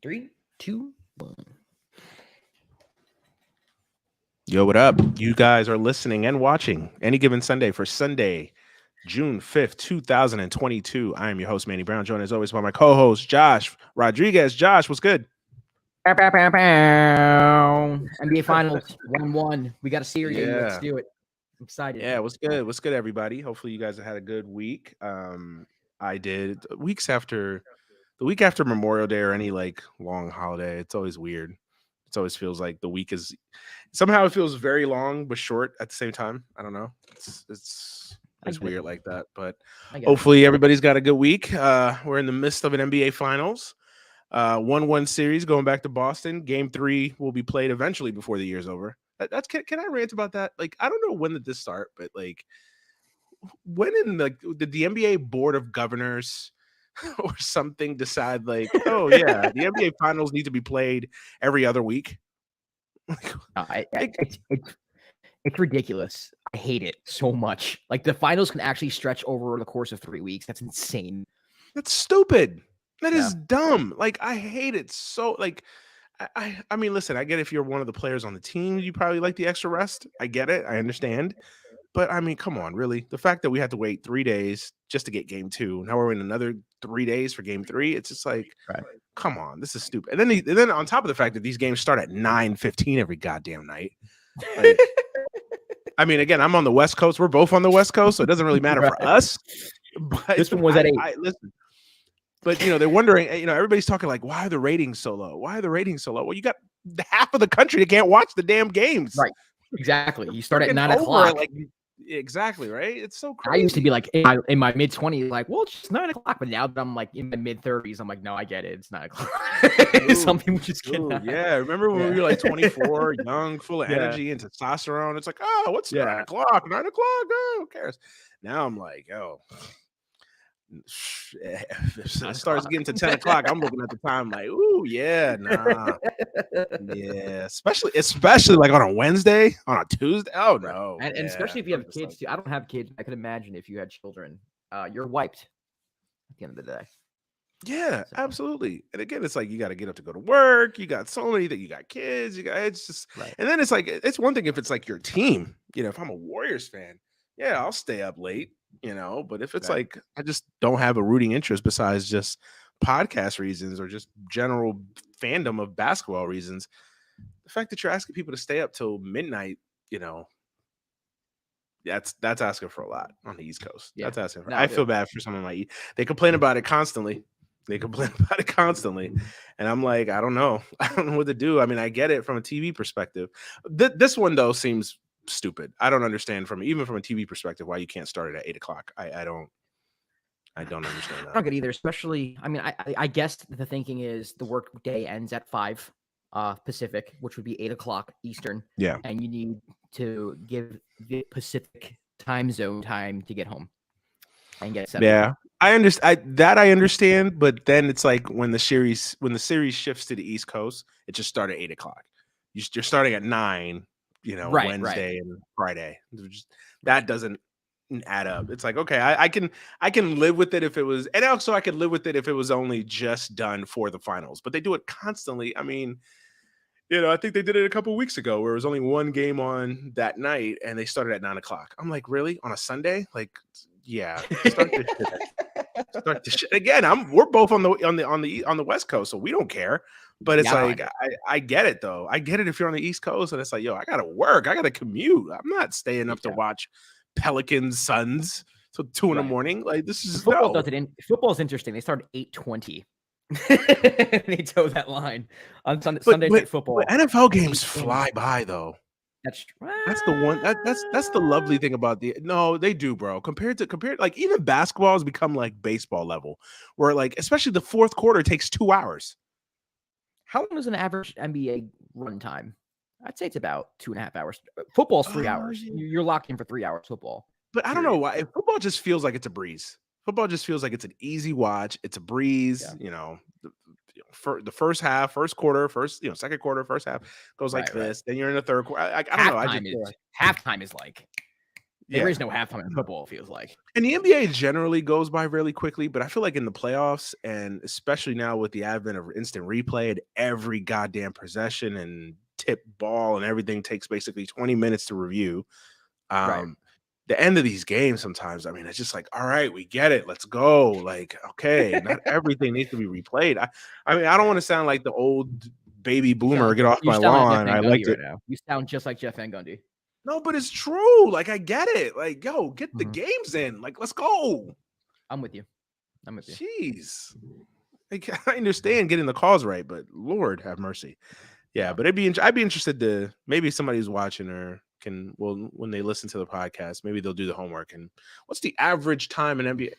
3, 2, 1. Yo, what up? You guys are listening and watching Any Given Sunday for Sunday, June 5th, 2022. I am your host, Manny Brown, joined as always by my co-host, Josh Rodriguez. Josh, what's good? NBA Finals 1-1. We got a series. Yeah. Let's do it. I'm excited. Yeah, what's good? What's good, everybody? Hopefully you guys have had a good week. I did. The week after Memorial Day or any like long holiday, it's always weird. It always feels like the week is somehow it feels very long but short at the same time. I don't know. It's weird like that. But hopefully everybody's got a good week. We're in the midst of an NBA Finals. 1-1 series going back to Boston. Game 3 will be played eventually before the year's over. Can I rant about that? Like, I don't know when did this start, but like, when did the NBA Board of Governors or something decide like, oh yeah, the NBA Finals need to be played every other week? It's ridiculous. I hate it so much. Like, the finals can actually stretch over the course of 3 weeks. That's insane. That's stupid. That is dumb. Like, I hate it so. Like, I mean, listen, I get if you're one of the players on the team, you probably like the extra rest. I get it. I understand. But I mean, come on, really? The fact that we had to wait 3 days just to get game 2. Now we're in another 3 days for game 3. It's just like, come on, this is stupid. And then on top of the fact that these games start at 9:15 every goddamn night. Like, I mean, again, I'm on the West Coast. We're both on the West Coast, so it doesn't really matter for us. But this one was at 8. Listen. But, they're wondering, everybody's talking like, why are the ratings so low? Why are the ratings so low? Well, you got half of the country that can't watch the damn games. Right. Exactly. You start at 9 o'clock. Exactly, right? It's so crazy. I used to be like in my mid-20s, like, well, it's just 9 o'clock. But now that I'm like in my mid-30s, I'm like, no, I get it. It's 9 o'clock. Some people just cannot. Yeah, remember when we were like 24, young, full of energy and testosterone? It's like, oh, what's 9 o'clock? 9 o'clock? Oh, who cares? Now I'm like, oh. If it starts getting to 10 o'clock, I'm looking at the time like, ooh, yeah, nah. Yeah, especially like on a Wednesday, on a Tuesday. Oh, no. And especially if you have kids, too. I don't have kids. I could imagine if you had children. You're wiped at the end of the day. Yeah, absolutely. And again, it's like you got to get up to go to work. You got so many that you got kids. It's just, and then it's like, it's one thing if it's like your team. If I'm a Warriors fan, yeah, I'll stay up late. But if it's like I just don't have a rooting interest besides just podcast reasons or just general fandom of basketball reasons, the fact that you're asking people to stay up till midnight, that's asking for a lot on the East Coast. Yeah. That's asking for. I feel bad for some of my. They complain about it constantly. And I'm like, I don't know what to do. I mean, I get it from a TV perspective. This one though seems stupid. I don't understand even from a TV perspective why you can't start it at 8 o'clock. I don't understand that. I don't get either. Especially, I mean, I guess the thinking is the work day ends at 5 Pacific, which would be 8 o'clock Eastern. Yeah, and you need to give the Pacific time zone time to get home and get set. Yeah, I understand, but then it's like when the series shifts to the East Coast, it just started at 8 o'clock. You're starting at 9. Wednesday and Friday. That doesn't add up. It's like, okay, I can live with it if it was, and also I could live with it if it was only just done for the finals. But they do it constantly. I mean, I think they did it a couple of weeks ago where it was only one game on that night and they started at 9 o'clock. I'm like, really? On a Sunday? Like, yeah. Start this shit. Again, we're both on the West Coast, so we don't care. But it's I get it though. I get it if you're on the East Coast and it's like, yo, I gotta work. I gotta commute. I'm not staying up to watch Pelicans Suns till 2 in the morning. Like, this is football does it. Football is interesting. They start at 8:20. They toe that line on Sunday Night Football. But NFL games fly by though. That's the one. That's the lovely thing about they do, bro. Compared like even basketball has become like baseball level, where like especially the fourth quarter takes 2 hours. How long is an average NBA run time? I'd say it's about 2.5 hours. Football's 3 hours. You're locked in for 3 hours football. But I don't know why. Football just feels like it's a breeze. Football just feels like it's an easy watch. It's a breeze. For the first half, first quarter, second quarter, first half goes like this. Then you're in the third quarter. I don't know. Halftime is like There is no halftime in football, it feels like. And the NBA generally goes by really quickly, but I feel like in the playoffs, and especially now with the advent of instant replay and every goddamn possession and tip ball and everything takes basically 20 minutes to review. The end of these games sometimes, I mean, it's just like, all right, we get it. Let's go. Like, okay, not everything needs to be replayed. I mean, I don't want to sound like the old baby boomer, get off my lawn. I liked it. Now. You sound just like Jeff Van Gundy. No, but it's true. Like, I get it. Like, yo, get the games in. Like, let's go. I'm with you. Jeez. I understand getting the calls right, but Lord have mercy. Yeah, but I'd be interested to, maybe somebody who's watching or when they listen to the podcast, maybe they'll do the homework. And what's the average time in NBA?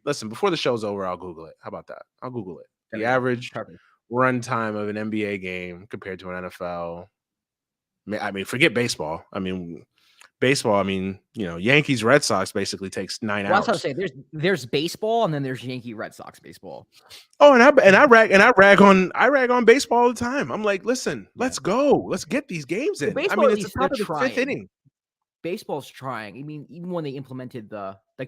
Listen, before the show's over, I'll Google it. How about that? I'll Google it. The average run time of an NBA game compared to an NFL. I mean, forget baseball. I mean, Yankees Red Sox basically takes 9 hours. That's what I say. There's baseball, and then there's Yankee Red Sox baseball. Oh, and I rag on baseball all the time. I'm like, listen, let's go. Let's get these games in. Well, I mean, it's the top of the fifth inning. Baseball's trying. I mean, even when they implemented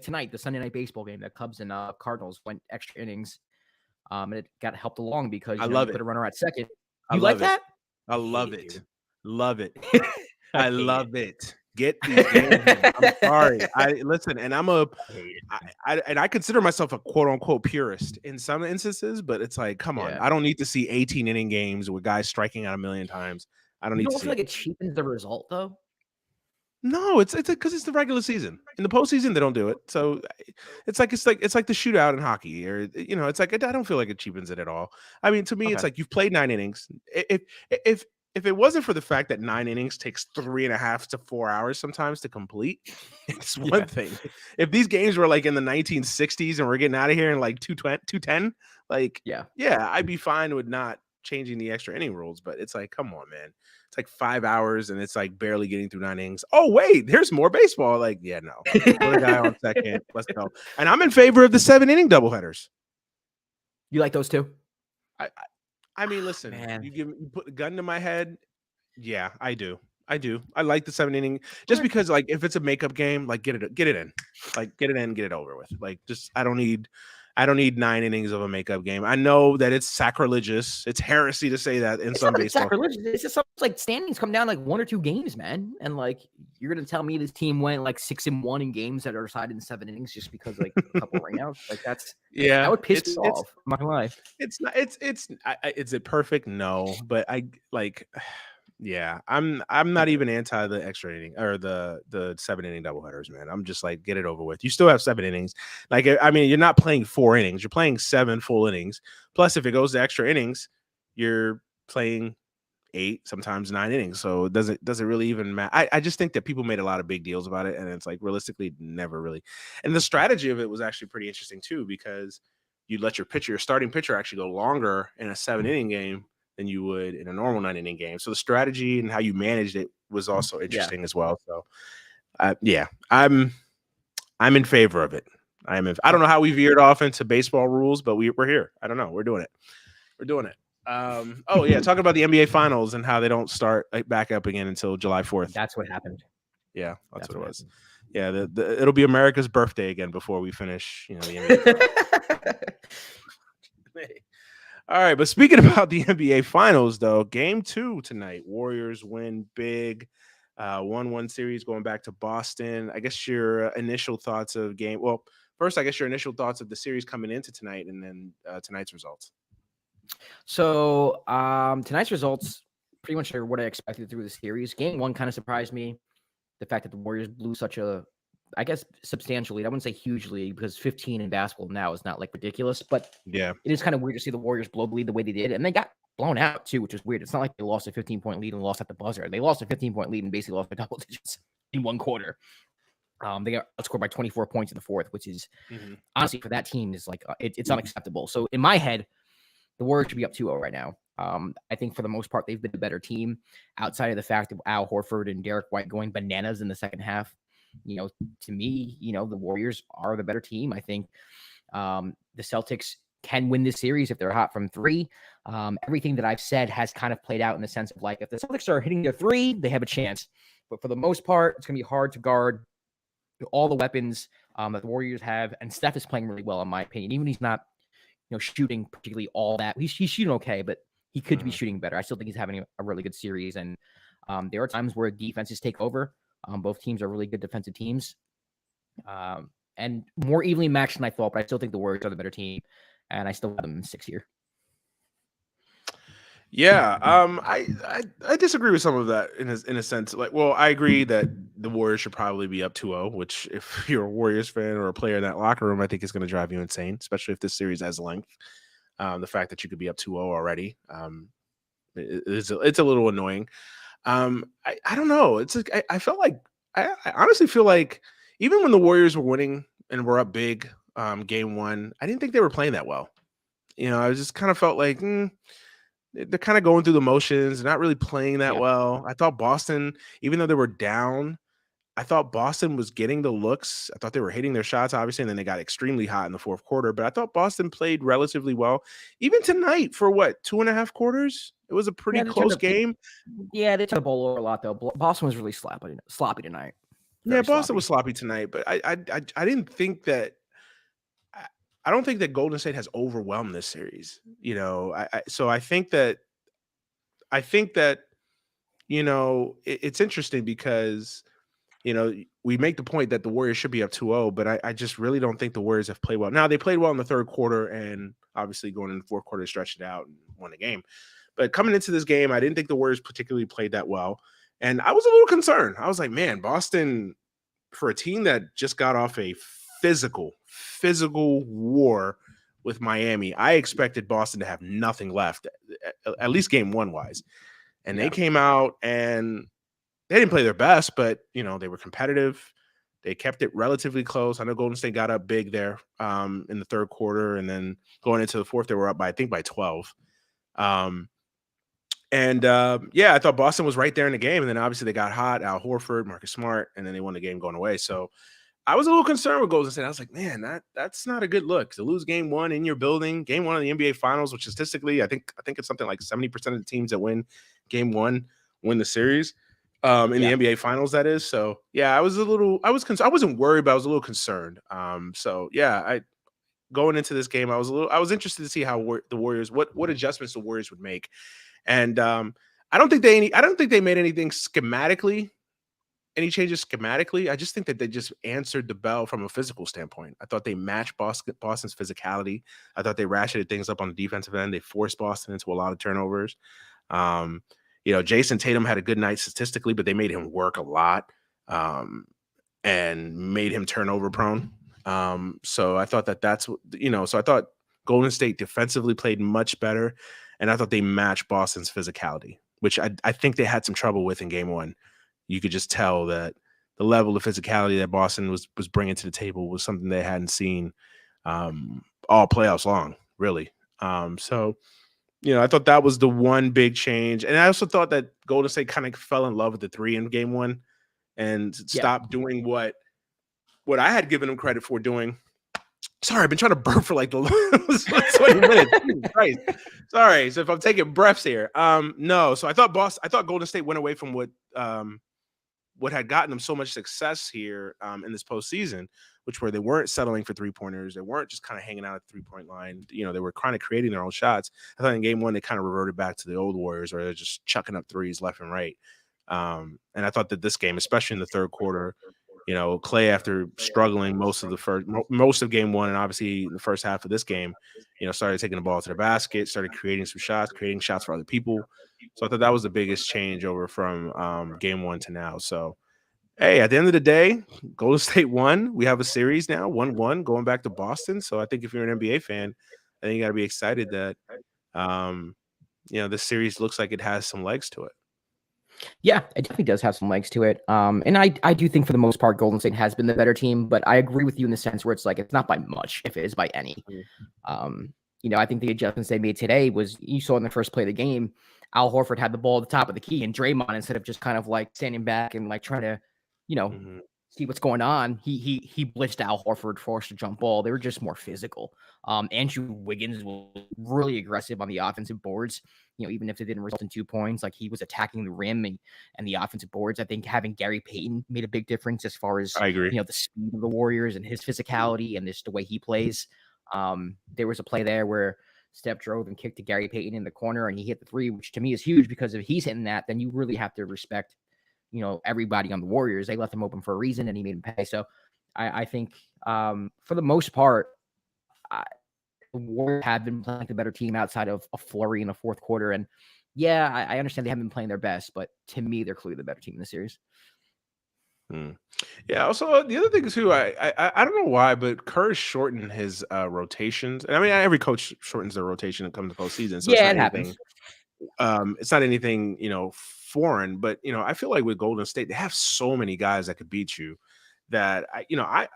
tonight, the Sunday night baseball game, the Cubs and Cardinals went extra innings, and it got helped along because you put a runner at second. You like that? I love it. Love it. I love it. Get these games in. I'm sorry. I consider myself a quote unquote purist in some instances, but it's like, come on, I don't need to see 18 inning games with guys striking out 1,000,000 times. I don't need to see. Feel like it cheapens the result though. No, it's because it's the regular season. In the postseason, they don't do it. So it's like the shootout in hockey, or it's like I don't feel like it cheapens it at all. I mean, to me, it's like you've played 9 innings. If it wasn't for the fact that 9 innings takes 3.5 to 4 hours sometimes to complete, it's one thing. If these games were like in the 1960s and we're getting out of here in like 210, like I'd be fine with not changing the extra inning rules. But it's like, come on, man. It's like 5 hours and it's like barely getting through 9 innings. Oh, wait, there's more baseball. Like, yeah, no. Put a guy on second. Let's go. And I'm in favor of the 7-inning doubleheaders. You like those too? I mean, listen, you put a gun to my head. Yeah, I do. I like the 7-inning just because, like, if it's a makeup game, like get it in, like get it in, get it over with. Like, just I don't need 9 innings of a makeup game. I know that it's sacrilegious. It's heresy to say that in some baseball. Sacrilegious. It's just like standings come down like 1 or 2 games, man. And like you're gonna tell me this team went like 6-1 in games that are decided in 7 innings just because like a couple rainouts. Like that would piss me off. I'm not gonna lie. It's not. Is it perfect? No, but I like. Yeah, I'm not even anti the extra inning or the 7-inning doubleheaders, man. I'm just like, get it over with. You still have 7 innings. Like, I mean, you're not playing 4 innings. You're playing 7 full innings. Plus, if it goes to extra innings, you're playing 8, sometimes 9 innings. So it doesn't really even matter. I just think that people made a lot of big deals about it, and it's like realistically never really. And the strategy of it was actually pretty interesting too, because you let your starting pitcher actually go longer in a 7-inning game than you would in a normal 9-inning game. So the strategy and how you managed it was also interesting as well. So I'm in favor of it. I don't know how we veered off into baseball rules, but we're here. I don't know. We're doing it. Talking about the NBA finals and how they don't start back up again until July 4th. That's what happened. Yeah, that's what it was. Yeah, it'll be America's birthday again before we finish, the NBA. All right, but speaking about the NBA Finals, though, Game 2 tonight, Warriors win big, 1-1 series going back to Boston. I guess your initial thoughts of first, I guess your initial thoughts of the series coming into tonight, and then tonight's results. So tonight's results pretty much are what I expected through the series. Game 1 kind of surprised me. The fact that the Warriors blew such a, I guess, substantially. I wouldn't say hugely because 15 in basketball now is not like ridiculous, but it is kind of weird to see the Warriors blow the lead the way they did. And they got blown out too, which is weird. It's not like they lost a 15-point lead and lost at the buzzer. They lost a 15-point lead and basically lost by double digits in one quarter. They got outscored by 24 points in the fourth, which is honestly for that team is like, it's unacceptable. So in my head, the Warriors should be up 2-0 right now. I think for the most part, they've been a better team outside of the fact of Al Horford and Derek White going bananas in the second half. To me, the Warriors are the better team. I think the Celtics can win this series if they're hot from 3. Everything that I've said has kind of played out in the sense of like, if the Celtics are hitting their 3, they have a chance. But for the most part, it's going to be hard to guard all the weapons that the Warriors have, and Steph is playing really well, in my opinion. Even he's not, shooting particularly all that. He's shooting okay, but he could be shooting better. I still think he's having a really good series, and there are times where defenses take over. Both teams are really good defensive teams, and more evenly matched than I thought. But I still think the Warriors are the better team, and I still have them in 6 here. Yeah, I disagree with some of that in a sense. Like, well, I agree that the Warriors should probably be up 2-0, which if you're a Warriors fan or a player in that locker room, I think is going to drive you insane, especially if this series has length. The fact that you could be up 2-0 already, it's a little annoying. I don't know. It's like I felt like I honestly feel like even when the Warriors were winning and were up big, game one, I didn't think they were playing that well. I just kind of felt like they're kind of going through the motions. They're not really playing that well. I thought Boston, even though they were down, I thought Boston was getting the looks. I thought they were hitting their shots, obviously, and then they got extremely hot in the fourth quarter. But I thought Boston played relatively well. Even tonight, for 2.5 quarters? It was a pretty close game. They turned the ball over a lot, though. Boston was really sloppy tonight. Boston was sloppy tonight, but I didn't think that. I don't think that Golden State has overwhelmed this series. So I think that it's interesting because we make the point that the Warriors should be up 2-0, but I just really don't think the Warriors have played well. Now, they played well in the third quarter, and obviously going in the fourth quarter, stretched it out and won the game. But coming into this game, I didn't think the Warriors particularly played that well. And I was a little concerned. I was like, man, Boston, for a team that just got off a physical war with Miami, I expected Boston to have nothing left, at least game one wise. And they came out and they didn't play their best, but they were competitive. They kept it relatively close. I know Golden State got up big there in the third quarter, and then going into the fourth, they were up by 12. I thought Boston was right there in the game, and then obviously they got hot. Al Horford, Marcus Smart, and then they won the game going away. So I was a little concerned with Golden State. I was like, man, that's not a good look to lose game one in your building, game one of the NBA Finals, which is statistically, I think it's something like 70% of the teams that win game one win the series in the NBA Finals. That is. So I was concerned. I wasn't worried, but I was a little concerned. Going into this game, I was interested to see how the Warriors, what adjustments the Warriors would make. And I don't think they made anything schematically. Any changes schematically? I just think that they just answered the bell from a physical standpoint. I thought they matched Boston's physicality. I thought they ratcheted things up on the defensive end. They forced Boston into a lot of turnovers. Jason Tatum had a good night statistically, but they made him work a lot and made him turnover prone. So I thought so I thought Golden State defensively played much better, and I thought they matched Boston's physicality, which I think they had some trouble with in game one. You could just tell that the level of physicality that Boston was bringing to the table was something they hadn't seen all playoffs long, really. I thought that was the one big change. And I also thought that Golden State kind of fell in love with the three in game one and stopped doing what I had given them credit for doing. Sorry, I've been trying to burp for like the 20 minutes. Christ. Sorry. So if I'm taking breaths here. No. So I thought Golden State went away from what had gotten them so much success here in this postseason, which where they weren't settling for 3-pointers. They weren't just kind of hanging out at the 3-point line. They were kind of creating their own shots. I thought in game one, they kind of reverted back to the old Warriors where they're just chucking up threes left and right. And I thought that this game, especially in the third quarter, Klay, after struggling most of game one, and obviously the first half of this game, started taking the ball to the basket, started creating shots for other people. So I thought that was the biggest change over from game one to now. So, hey, at the end of the day, Golden State won. We have a series now, 1-1, going back to Boston. So I think if you're an NBA fan, I think you got to be excited that, this series looks like it has some legs to it. Yeah, it definitely does have some legs to it. And I do think for the most part, Golden State has been the better team, but I agree with you in the sense where it's like, it's not by much, if it is by any. I think the adjustments they made today was, you saw in the first play of the game, Al Horford had the ball at the top of the key, and Draymond, instead of just kind of like standing back and like trying to, see what's going on. He blitzed Al Horford, forced a jump ball. They were just more physical. Andrew Wiggins was really aggressive on the offensive boards. Even if it didn't result in 2 points, like he was attacking the rim and the offensive boards. I think having Gary Payton made a big difference as far as I agree. the speed of the Warriors and his physicality and just the way he plays. There was a play there where Steph drove and kicked to Gary Payton in the corner, and he hit the three, which to me is huge because if he's hitting that, then you really have to respect everybody on the Warriors. They left him open for a reason, and he made him pay. So I think for the most part, the Warriors have been playing the better team outside of a flurry in the fourth quarter. And yeah, I understand they haven't been playing their best, but to me, they're clearly the better team in the series. Yeah. Also, the other thing too, I don't know why, but Kerr shortened his rotations. And I mean, every coach shortens their rotation when it comes to postseason. So Yeah, it happens. It's not anything, foreign, but I feel like with Golden State, they have so many guys that could beat you that I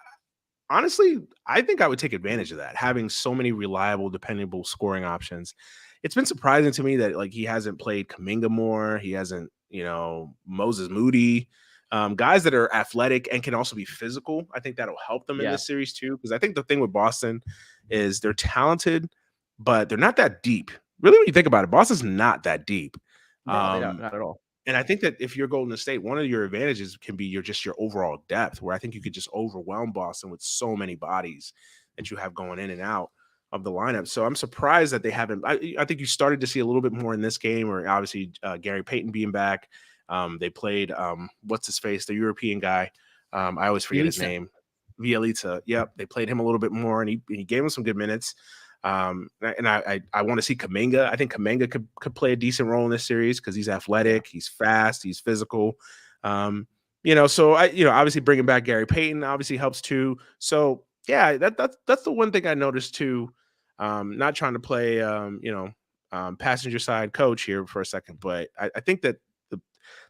honestly, I think I would take advantage of that, having so many reliable, dependable scoring options. It's been surprising to me that he hasn't played Kuminga more. He hasn't, Moses Moody, guys that are athletic and can also be physical. I think that'll help them in this series too, because I think the thing with Boston is they're talented, but they're not that deep. Really, when you think about it, Boston's not that deep. No, not at all. And I think that if you're Golden State, one of your advantages can be your overall depth, where I think you could just overwhelm Boston with so many bodies that you have going in and out of the lineup. So I'm surprised that they haven't. I think you started to see a little bit more in this game, or obviously Gary Payton being back. They played what's his face, the European guy. I always forget his name. Bielitsa. Yep, they played him a little bit more, and he gave him some good minutes. And I want to see Kuminga. I think Kuminga could play a decent role in this series because he's athletic, he's fast, he's physical. So obviously bringing back Gary Payton obviously helps too. So yeah, that's the one thing I noticed too. Not trying to play passenger side coach here for a second, but I think that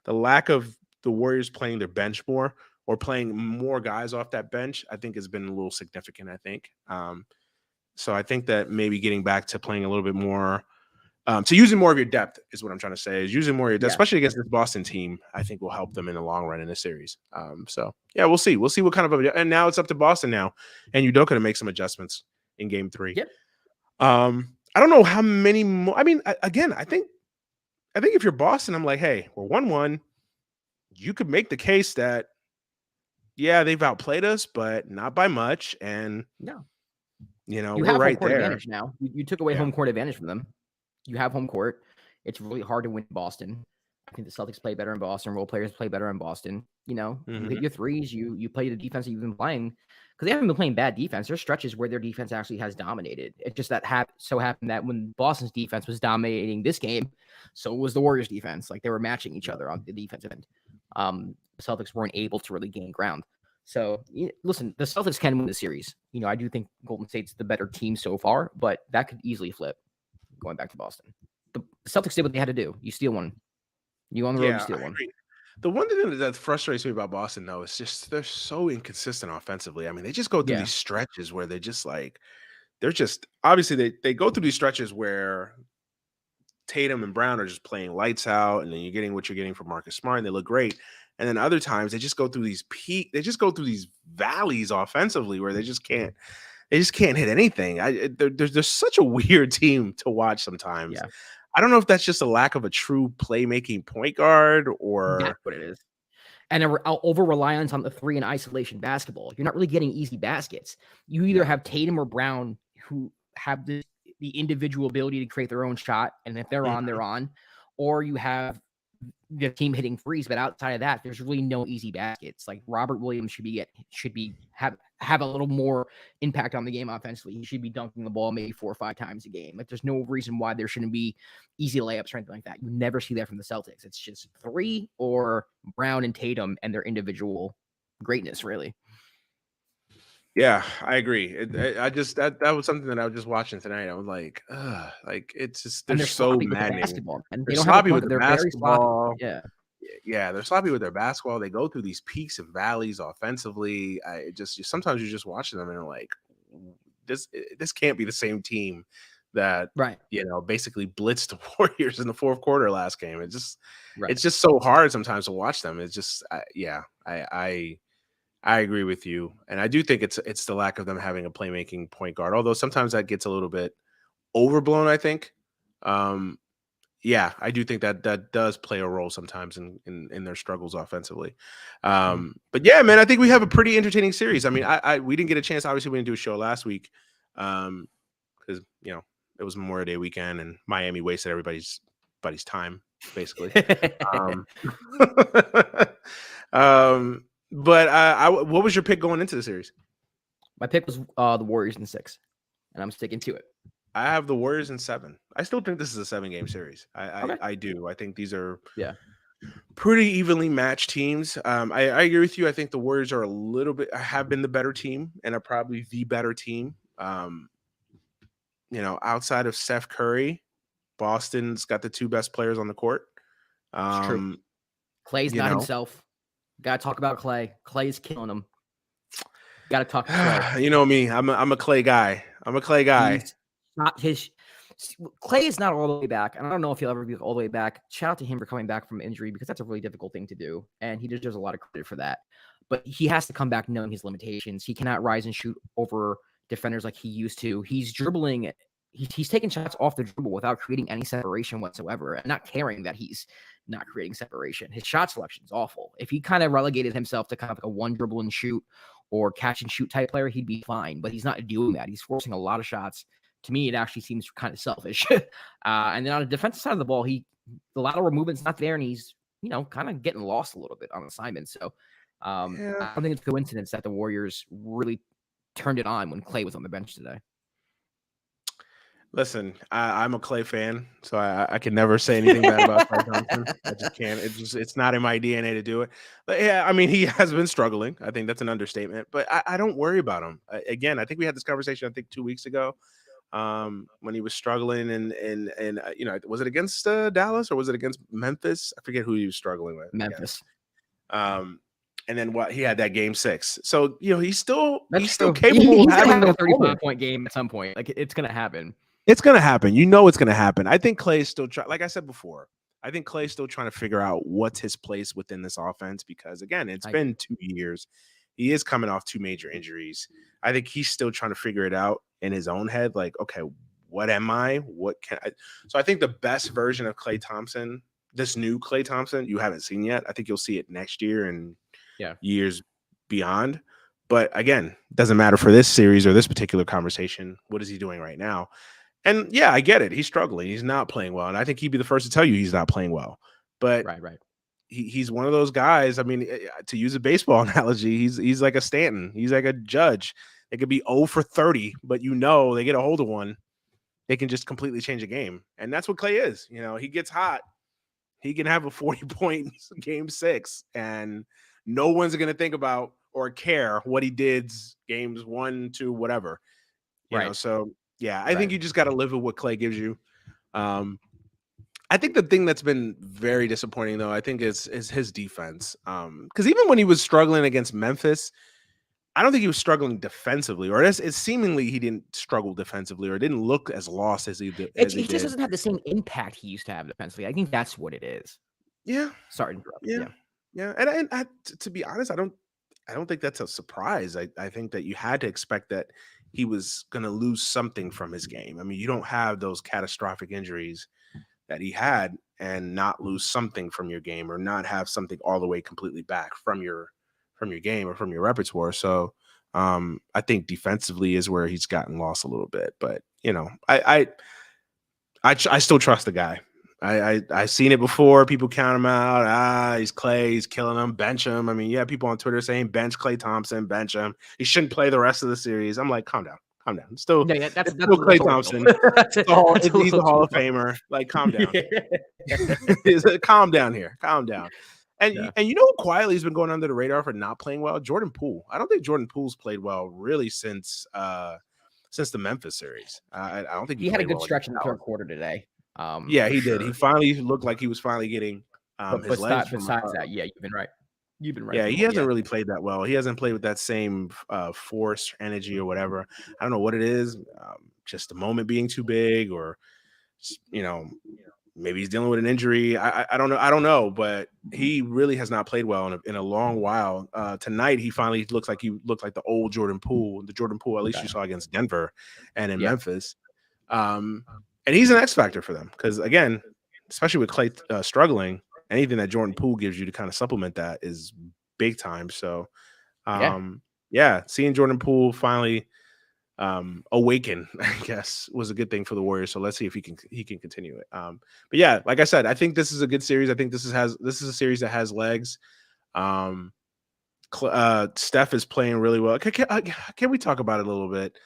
the lack of the Warriors playing their bench more or playing more guys off that bench, I think has been a little significant. I think. So I think that maybe getting back to playing a little bit more, to using more of your depth is what I'm trying to say. Is using more of your depth, especially against this Boston team, I think will help them in the long run in this series. So yeah, we'll see. We'll see what kind of and now it's up to Boston now, and Udoka to make some adjustments in Game 3. Yep. I don't know how many more. I mean, again, I think if you're Boston, I'm like, hey, we're 1-1. You could make the case that they've outplayed us, but not by much, and no. You we're have right home court there. Advantage now. You took away home court advantage from them. You have home court. It's really hard to win Boston. I think the Celtics play better in Boston. Role players play better in Boston. You hit your threes. You play the defense that you've been playing because they haven't been playing bad defense. There's stretches where their defense actually has dominated. It just so happened that when Boston's defense was dominating this game, so was the Warriors' defense. Like they were matching each other on the defensive end. The Celtics weren't able to really gain ground. So, listen, the Celtics can win the series. I do think Golden State's the better team so far, but that could easily flip going back to Boston. The Celtics did what they had to do. You steal one. You on the road, you steal one. The one thing that frustrates me about Boston, though, is just they're so inconsistent offensively. I mean, they just go through these stretches where they're just obviously they go through these stretches where Tatum and Brown are just playing lights out, and then you're getting what you're getting from Marcus Smart, and they look great. And then other times they just go through these valleys offensively where they just can't hit anything. They're such a weird team to watch sometimes. Yeah. I don't know if that's just a lack of a true playmaking point guard or that's what it is. And an over reliance on the three in isolation basketball. You're not really getting easy baskets. You either have Tatum or Brown who have the individual ability to create their own shot, and if they're on, they're on, or you have the team hitting threes, but outside of that, there's really no easy baskets. Like Robert Williams should have a little more impact on the game offensively. He should be dunking the ball maybe 4 or 5 times a game. Like there's no reason why there shouldn't be easy layups or anything like that. You never see that from the Celtics. It's just 3 or Brown and Tatum and their individual greatness, really. Yeah, I agree. That was something that I was just watching tonight. I was like it's just they're so maddening. They're sloppy with their basketball. Yeah, they're sloppy with their basketball. They go through these peaks and valleys offensively. Sometimes you're just watching them and you're like, this can't be the same team that basically blitzed the Warriors in the fourth quarter last game. It's just so hard sometimes to watch them. It's just I agree with you, and I do think it's the lack of them having a playmaking point guard. Although sometimes that gets a little bit overblown. I think. Yeah, I do think that does play a role sometimes in their struggles offensively. But yeah, man, I think we have a pretty entertaining series. I mean, we didn't get a chance. Obviously, we didn't do a show last week because it was Memorial Day weekend and Miami wasted everybody's time basically. um, but what was your pick going into the series? My pick was the Warriors in 6, and I'm sticking to it. I have the Warriors in 7. I still think this is a 7-game series. I do. I think these are pretty evenly matched teams. I agree with you. I think the Warriors are have been the better team and are probably the better team. Outside of Steph Curry, Boston's got the 2 best players on the court. It's true. Klay's not himself. Got to talk about Klay. Klay's killing him. Got to talk to Klay. You know me. I'm a Klay guy. He's not his. Klay is not all the way back, and I don't know if he'll ever be all the way back. Shout out to him for coming back from injury because that's a really difficult thing to do, and he deserves a lot of credit for that. But he has to come back knowing his limitations. He cannot rise and shoot over defenders like he used to. He's dribbling. He's taking shots off the dribble without creating any separation whatsoever, and not caring that he's not creating separation. His shot selection is awful. If he kind of relegated himself to kind of like a one dribble and shoot or catch and shoot type player, he'd be fine. But he's not doing that. He's forcing a lot of shots. To me, it actually seems kind of selfish. And then on the defensive side of the ball, the lateral movement's not there, and he's kind of getting lost a little bit on assignment. So I don't think it's a coincidence that the Warriors really turned it on when Klay was on the bench today. Listen, I'm a Klay fan, so I can never say anything bad about Klay Thompson. I just can't. It's not in my DNA to do it. But yeah, I mean, he has been struggling. I think that's an understatement. But I don't worry about him. Again, I think we had this conversation, I think 2 weeks ago, when he was struggling and was it against Dallas or was it against Memphis? I forget who he was struggling with. Memphis. And then he had that game 6. So he's still capable of having a 35-point game at some point. Like it's gonna happen. It's going to happen. It's going to happen. I think Klay's still like I said before, I think Klay's still trying to figure out what's his place within this offense because, again, it's been 2 years. He is coming off 2 major injuries. I think he's still trying to figure it out in his own head. Like, okay, what am I? What can I? So I think the best version of Klay Thompson, this new Klay Thompson, you haven't seen yet. I think you'll see it next year and years beyond. But, again, it doesn't matter for this series or this particular conversation. What is he doing right now? And yeah, I get it. He's struggling. He's not playing well. And I think he'd be the first to tell you he's not playing well. But right. He's one of those guys. I mean, to use a baseball analogy, he's like a Stanton. He's like a Judge. They could be 0 for 30, but they get a hold of one. They can just completely change a game. And that's what Klay is. He gets hot. He can have a 40-point game 6, and no one's going to think about or care what he did games 1, 2, whatever. So yeah, I think you just got to live with what Klay gives you. I think the thing that's been very disappointing, though, I think is his defense. Because even when he was struggling against Memphis, I don't think he was struggling defensively, or it's seemingly he didn't struggle defensively, or didn't look as lost as he did. He just doesn't have the same impact he used to have defensively. I think that's what it is. Yeah. Sorry to interrupt. Yeah. And I, to be honest, I don't think that's a surprise. I think that you had to expect that he was going to lose something from his game. I mean, you don't have those catastrophic injuries that he had and not lose something from your game or not have something all the way completely back from your game or from your repertoire. So I think defensively is where he's gotten lost a little bit. But, I still trust the guy. I seen it before. People count him out. He's Klay. He's killing him. Bench him. I mean, people on Twitter saying bench Klay Thompson. Bench him. He shouldn't play the rest of the series. I'm like, calm down. Still, that's still Klay Thompson. He's a Hall of Famer. Like, calm down. Calm down here. Calm down. And who quietly has been going under the radar for not playing well? Jordan Poole. I don't think Jordan Poole's played well really since the Memphis series. I don't think he had a good stretch in the third quarter today. Yeah, he did. He finally looked like he was finally getting his legs. Besides that, you've been right. Yeah, he hasn't really played that well. He hasn't played with that same force, energy, or whatever. I don't know what it is. Just the moment being too big, or maybe he's dealing with an injury. I don't know. I don't know, but he really has not played well in a long while. Tonight, he finally looks like the old Jordan Poole, the Jordan Poole at least you saw against Denver and in Memphis. And he's an X factor for them because, again, especially with Klay struggling, anything that Jordan Poole gives you to kind of supplement that is big time. So, seeing Jordan Poole finally awaken, I guess, was a good thing for the Warriors. So let's see if he can continue it. But yeah, like I said, I think this is a good series. I think this is a series that has legs. Steph is playing really well. Can we talk about it a little bit?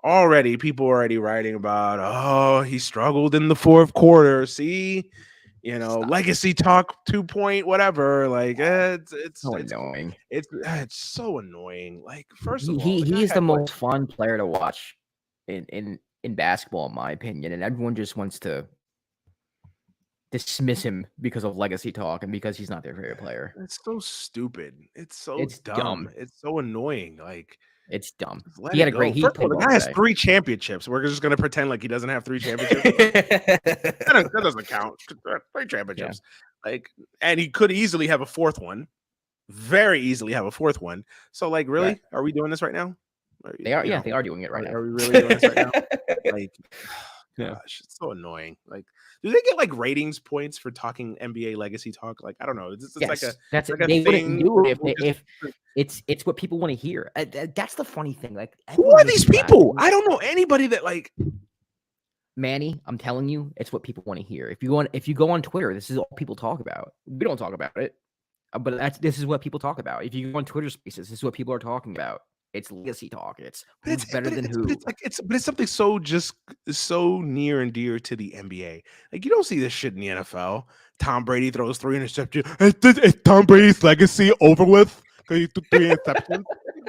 Already, people are already writing about, he struggled in the fourth quarter. See, legacy talk 2 point, whatever. Like, it's so annoying. It's so annoying. Like, first of all, he's the most fun player to watch in basketball, in my opinion, and everyone just wants to dismiss him because of legacy talk and because he's not their favorite player. It's so stupid. It's dumb. It's so annoying. Like, it's dumb. He had a great. First of all, the guy has 3 championships. We're just gonna pretend like he doesn't have 3 championships. that doesn't count. 3 championships. Yeah. Like, and he could easily have a 4th one. Very easily have a 4th one. So, like, really, are we doing this right now? They are. Yeah, they are doing it right now. Are we really doing this right now? Like, gosh, it's so annoying. Like, do they get like ratings points for talking NBA legacy talk? Like, I don't know. It's yes, like a they thing. Wouldn't do it if it's what people want to hear. That's the funny thing. Like, who are these people? I don't know anybody that like. Manny, I'm telling you, it's what people want to hear. If you go on Twitter, this is all people talk about. We don't talk about it, but this is what people talk about. If you go on Twitter Spaces, this is what people are talking about. It's legacy talk. It's who's better than who. But it's something so near and dear to the NBA. Like, you don't see this shit in the NFL. Tom Brady throws 3 interceptions. Is Tom Brady's legacy over with? Because he threw 3 interceptions.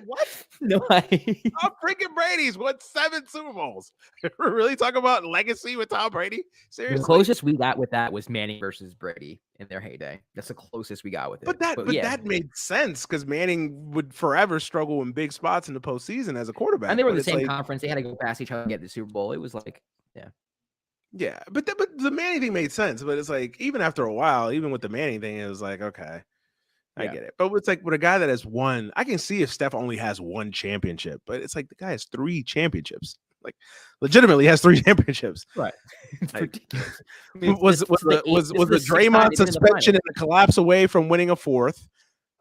What? No, Tom freaking Brady's won 7 Super Bowls. We're really talking about legacy with Tom Brady? Seriously? The closest we got with that was Manning versus Brady in their heyday. That's the closest we got with it. But that made sense because Manning would forever struggle in big spots in the postseason as a quarterback. And they were in the same conference. They had to go past each other and get the Super Bowl. It was like, yeah. But the Manning thing made sense. But it's like, even after a while, even with the Manning thing, it was like, okay. I get it. But it's like with a guy that has won, I can see if Steph only has 1 championship, but it's like the guy has 3 championships. Like, legitimately has 3 championships. Right. It's like, ridiculous. I mean, was the Draymond suspension and the collapse away from winning a 4th?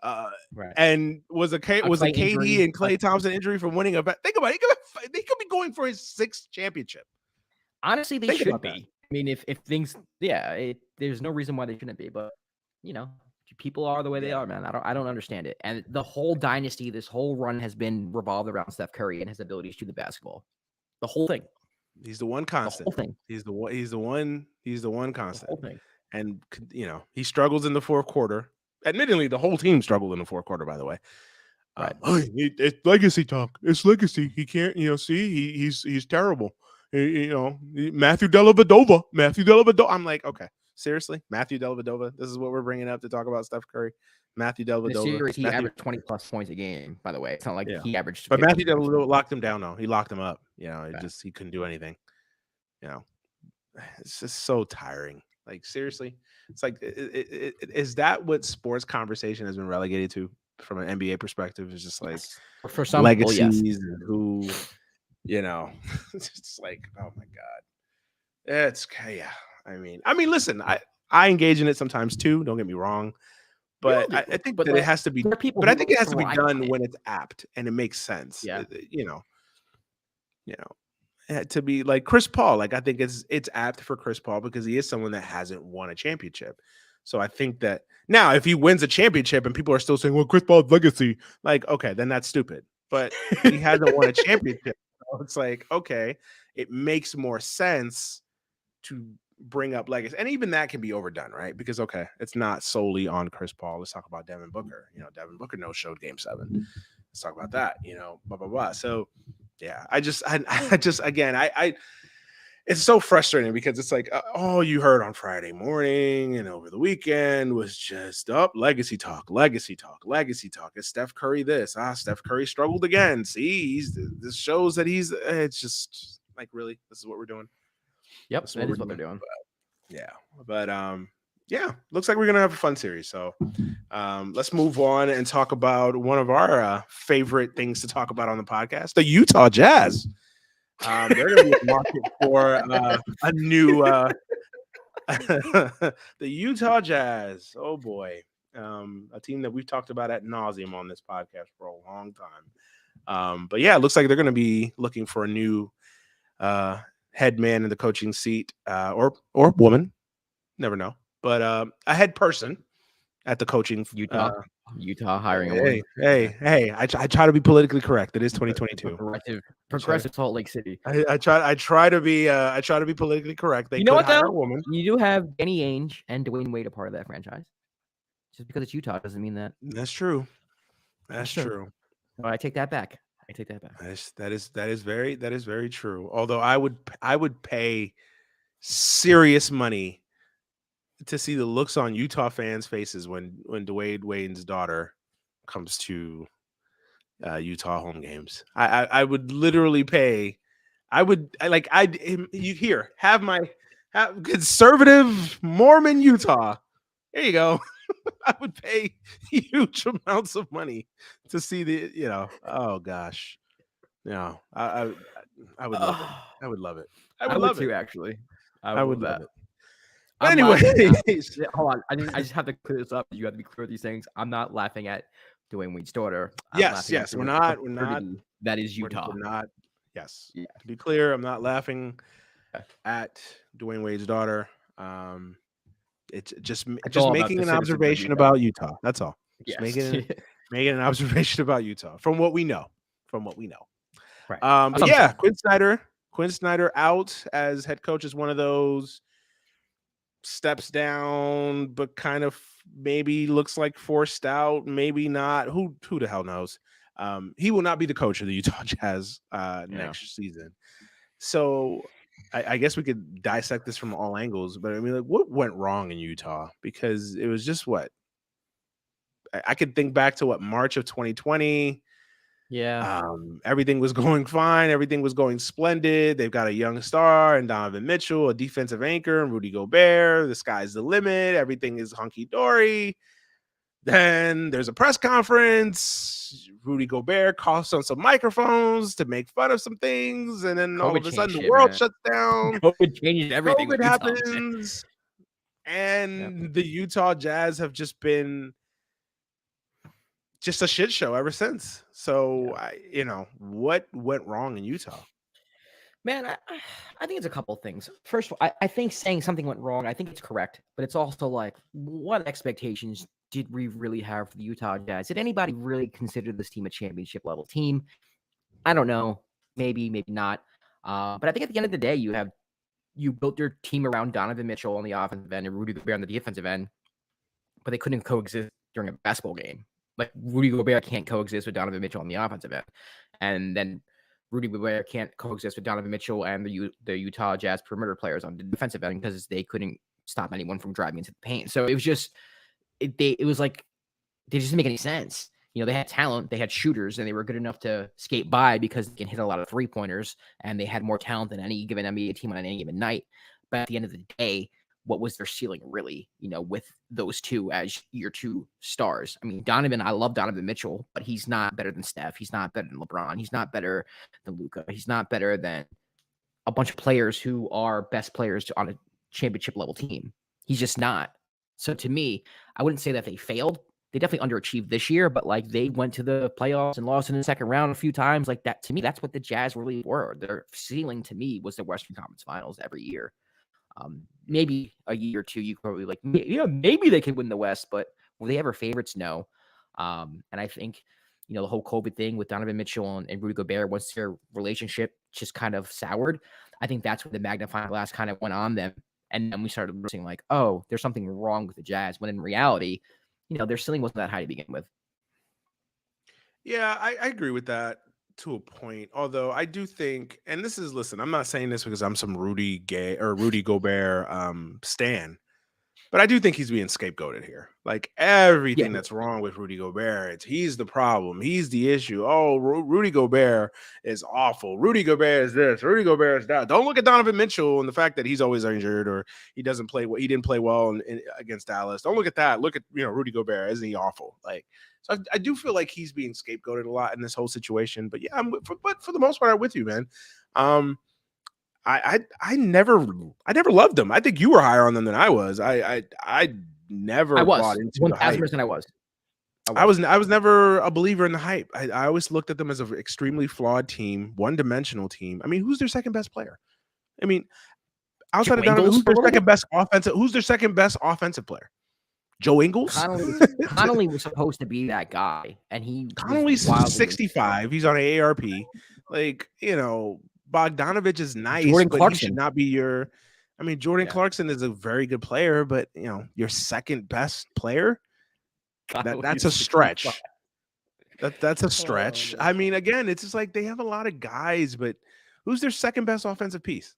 Right. And was a KD and Klay Thompson injury from winning a bet? Think about it. They could be going for his 6th championship. Honestly, they should be. I mean, if things, there's no reason why they shouldn't be, but people are the way they are, man. I don't understand it. And the whole dynasty, this whole run has been revolved around Steph Curry and his ability to shoot the basketball. The whole thing. He's the one constant. The whole thing. He's the one constant. The whole thing. And he struggles in the 4th quarter. Admittedly, the whole team struggled in the 4th quarter, by the way. Right. It's legacy talk. It's legacy. He can't, he's terrible. Matthew Dellavedova. I'm like, okay. Seriously, Matthew Dellavedova. This is what we're bringing up to talk about Steph Curry. Matthew Dellavedova. The series, he averaged 20+ points a game. By the way, it's not like he averaged. But Matthew Dellavedova locked him down. No, he locked him up. He couldn't do anything. It's just so tiring. Like, seriously, it's like, is that what sports conversation has been relegated to from an NBA perspective? It's just like for some legacies and who, it's just like, oh my god, it's I mean, listen, I engage in it sometimes too. Don't get me wrong, but I think that it has to be. But I think it has to be done when it's apt and it makes sense. Yeah, to be like Chris Paul. Like, I think it's apt for Chris Paul because he is someone that hasn't won a championship. So I think that now, if he wins a championship and people are still saying, "Well, Chris Paul's legacy," like, okay, then that's stupid. But he hasn't won a championship. So it's like, okay, it makes more sense to bring up legacy, and even that can be overdone, right? Because it's not solely on Chris Paul. Let's talk about Devin Booker. Devin Booker no-showed Game 7. Let's talk about that. Blah blah blah. So yeah, I just again, it's so frustrating because it's like all you heard on Friday morning and over the weekend was just legacy talk. Is Steph Curry this? Steph Curry struggled again. See, this shows that it's just like, really, this is what we're doing. Yep, that is what they're doing. Yeah, but yeah, looks like we're gonna have a fun series. So let's move on and talk about one of our favorite things to talk about on the podcast, the Utah Jazz. They're gonna be a market for a new the Utah Jazz. Oh boy, a team that we've talked about ad nauseum on this podcast for a long time. But yeah, it looks like they're gonna be looking for a new head man in the coaching seat, or woman. Never know, but a head person at the coaching. Utah hiring a woman. Hey! I try to be politically correct. It is 2022. Progressive Salt Lake City. I try to be politically correct. They You know could what hire though? a woman. You do have Danny Ainge and Dwayne Wade a part of that franchise. Just because it's Utah doesn't mean that. That's true. That's true. No, I take that back. That is very true. Although I would pay serious money to see the looks on Utah fans' faces when Dwayne Wade's daughter comes to Utah home games. I would literally pay. Have conservative Mormon Utah. There you go. I would pay huge amounts of money to see oh gosh. No, I would love it. I would love it. I would too, actually. I would love it. But anyway, hold on. I just have to clear this up. You have to be clear with these things. I'm not laughing at Dwayne Wade's daughter. Yes. We're not. That is Utah. We're not. Yes. Yeah. To be clear, I'm not laughing at Dwayne Wade's daughter. It's just making an observation about Utah. That's all. Just making an observation about Utah from what we know. Right. But yeah, Quinn Snyder out as head coach is one of those steps down, but kind of maybe looks like forced out, maybe not. Who the hell knows? He will not be the coach of the Utah Jazz next season. So I guess we could dissect this from all angles, but I mean, like, what went wrong in Utah? Because it was just I could think back to March of 2020. Yeah. Everything was going fine. Everything was going splendid. They've got a young star and Donovan Mitchell, a defensive anchor, and Rudy Gobert. The sky's the limit. Everything is hunky dory. Then there's a press conference. Rudy Gobert coughs on some microphones to make fun of some things, and then all of a sudden the world shuts down. COVID changed everything. COVID happens, and the Utah Jazz have just been just a shit show ever since. So, what went wrong in Utah? Man, I think it's a couple things. First of all, I think saying something went wrong, I think it's correct. But it's also like, what expectations did we really have for the Utah Jazz? Did anybody really consider this team a championship level team? I don't know. Maybe, maybe not. But I think at the end of the day, you built your team around Donovan Mitchell on the offensive end and Rudy Gobert on the defensive end, but they couldn't coexist during a basketball game. Like, Rudy Gobert can't coexist with Donovan Mitchell on the offensive end. And then Rudy Gobert can't coexist with Donovan Mitchell and the Utah Jazz perimeter players on the defensive end because they couldn't stop anyone from driving into the paint. So it was just, it was like, they just didn't make any sense. They had talent, they had shooters, and they were good enough to skate by because they can hit a lot of 3-pointers, and they had more talent than any given NBA team on any given night. But at the end of the day, what was their ceiling really, with those two as your two stars? I mean, Donovan, I love Donovan Mitchell, but he's not better than Steph. He's not better than LeBron. He's not better than Luka. He's not better than a bunch of players who are best players on a championship level team. He's just not. So to me, I wouldn't say that they failed. They definitely underachieved this year, but like, they went to the playoffs and lost in the second round a few times. Like, that, to me, that's what the Jazz really were. Their ceiling to me was the Western Conference Finals every year. Maybe a year or two, you probably maybe they could win the West, but were they ever favorites? No. And I think, the whole COVID thing with Donovan Mitchell and Rudy Gobert, once their relationship just kind of soured, I think that's when the magnifying glass kind of went on them. And then we started saying like, oh, there's something wrong with the Jazz, when in reality, their ceiling wasn't that high to begin with. Yeah, I agree with that to a point. Although I do think, and listen, I'm not saying this because I'm some Rudy Gobert stan, But I do think he's being scapegoated here. Like everything that's wrong with Rudy Gobert, he's the problem. He's the issue. Oh, Rudy Gobert is awful. Rudy Gobert is this. Rudy Gobert is that. Don't look at Donovan Mitchell and the fact that he's always injured or he doesn't play. He didn't play well against Dallas. Don't look at that. Look at Rudy Gobert. Isn't he awful? Like, so I do feel like he's being scapegoated a lot in this whole situation. But yeah, but for the most part, I'm with you, man. I never loved them. I think you were higher on them than I was. I never bought into 1,000% I was never a believer in the hype. I always looked at them as an extremely flawed team, one-dimensional team. I mean, who's their second best player? I mean, outside of Donovan, who's their second best offensive player? Joe Ingles? Connolly was supposed to be that guy, and Connolly's 65. He's on an AARP. Like, Bogdanovich is nice, but he should not be your. I mean, Jordan Clarkson is a very good player, but your second best player. That's a stretch. That's a stretch. I mean, again, it's just like they have a lot of guys, but who's their second best offensive piece?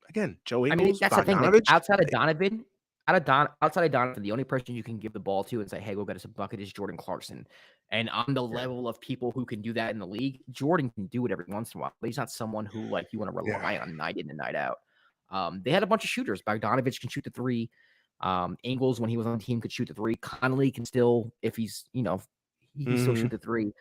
Again, Joe Ingles. I mean, that's the thing. Like, outside of Donovan, the only person you can give the ball to and say, "Hey, go get us a bucket," is Jordan Clarkson. And on the level of people who can do that in the league, Jordan can do it every once in a while. But he's not someone who you want to rely on night in and night out. They had a bunch of shooters. Bogdanovich can shoot the three. Ingles, when he was on the team, could shoot the three. Connolly can still, if he's, he can still shoot the three.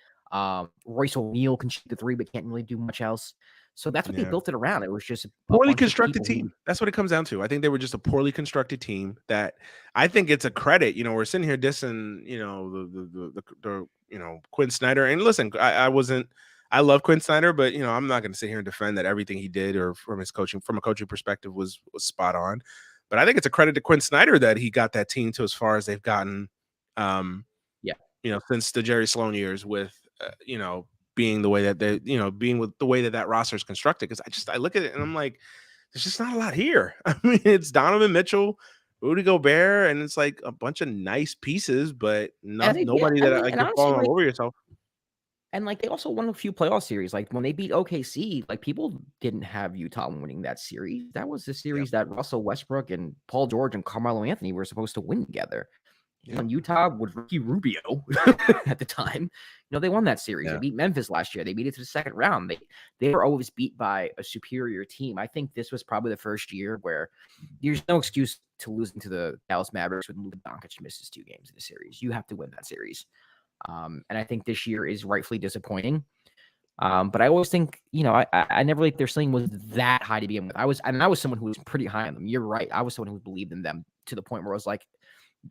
Royce O'Neal can shoot the three, but can't really do much else. So that's what they built it around. It was just a poorly constructed team. That's what it comes down to. I think they were just a poorly constructed team that I think it's a credit. We're sitting here dissing, the Quinn Snyder. And listen, I love Quinn Snyder, but I'm not going to sit here and defend that everything he did or from a coaching perspective was spot on. But I think it's a credit to Quinn Snyder that he got that team to as far as they've gotten. Since the Jerry Sloan years with being the way that they, being with the way that roster is constructed. Because I look at it and I'm like, there's just not a lot here. I mean, it's Donovan Mitchell, Rudy Gobert, and it's like a bunch of nice pieces, but nobody that I can fall all over yourself. And they also won a few playoff series. Like when they beat OKC, people didn't have Utah winning that series. That was the series that Russell Westbrook and Paul George and Carmelo Anthony were supposed to win together. When Utah with Ricky Rubio at the time, they won that series. They beat Memphis last year. They beat it to the second round. They were always beat by a superior team. I think this was probably the first year where there's no excuse to losing to the Dallas Mavericks when Luka Doncic misses 2 games in the series. You have to win that series. And I think this year is rightfully disappointing. But I always think, I never their ceiling was that high to begin with. I was someone who was pretty high on them. You're right. I was someone who believed in them to the point where I was like,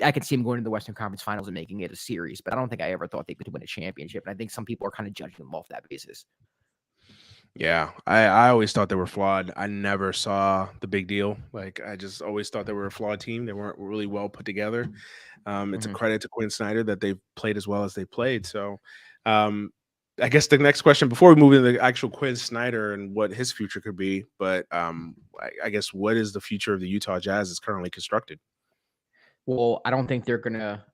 I could see them going to the Western Conference Finals and making it a series, but I don't think I ever thought they could win a championship. And I think some people are kind of judging them off that basis. Yeah, I always thought they were flawed. I never saw the big deal. I just always thought they were a flawed team. They weren't really well put together. It's a credit to Quinn Snyder that they've played as well as they played. So I guess the next question before we move into the actual Quinn Snyder and what his future could be, but I guess what is the future of the Utah Jazz as currently constructed? Well, I don't think they're going to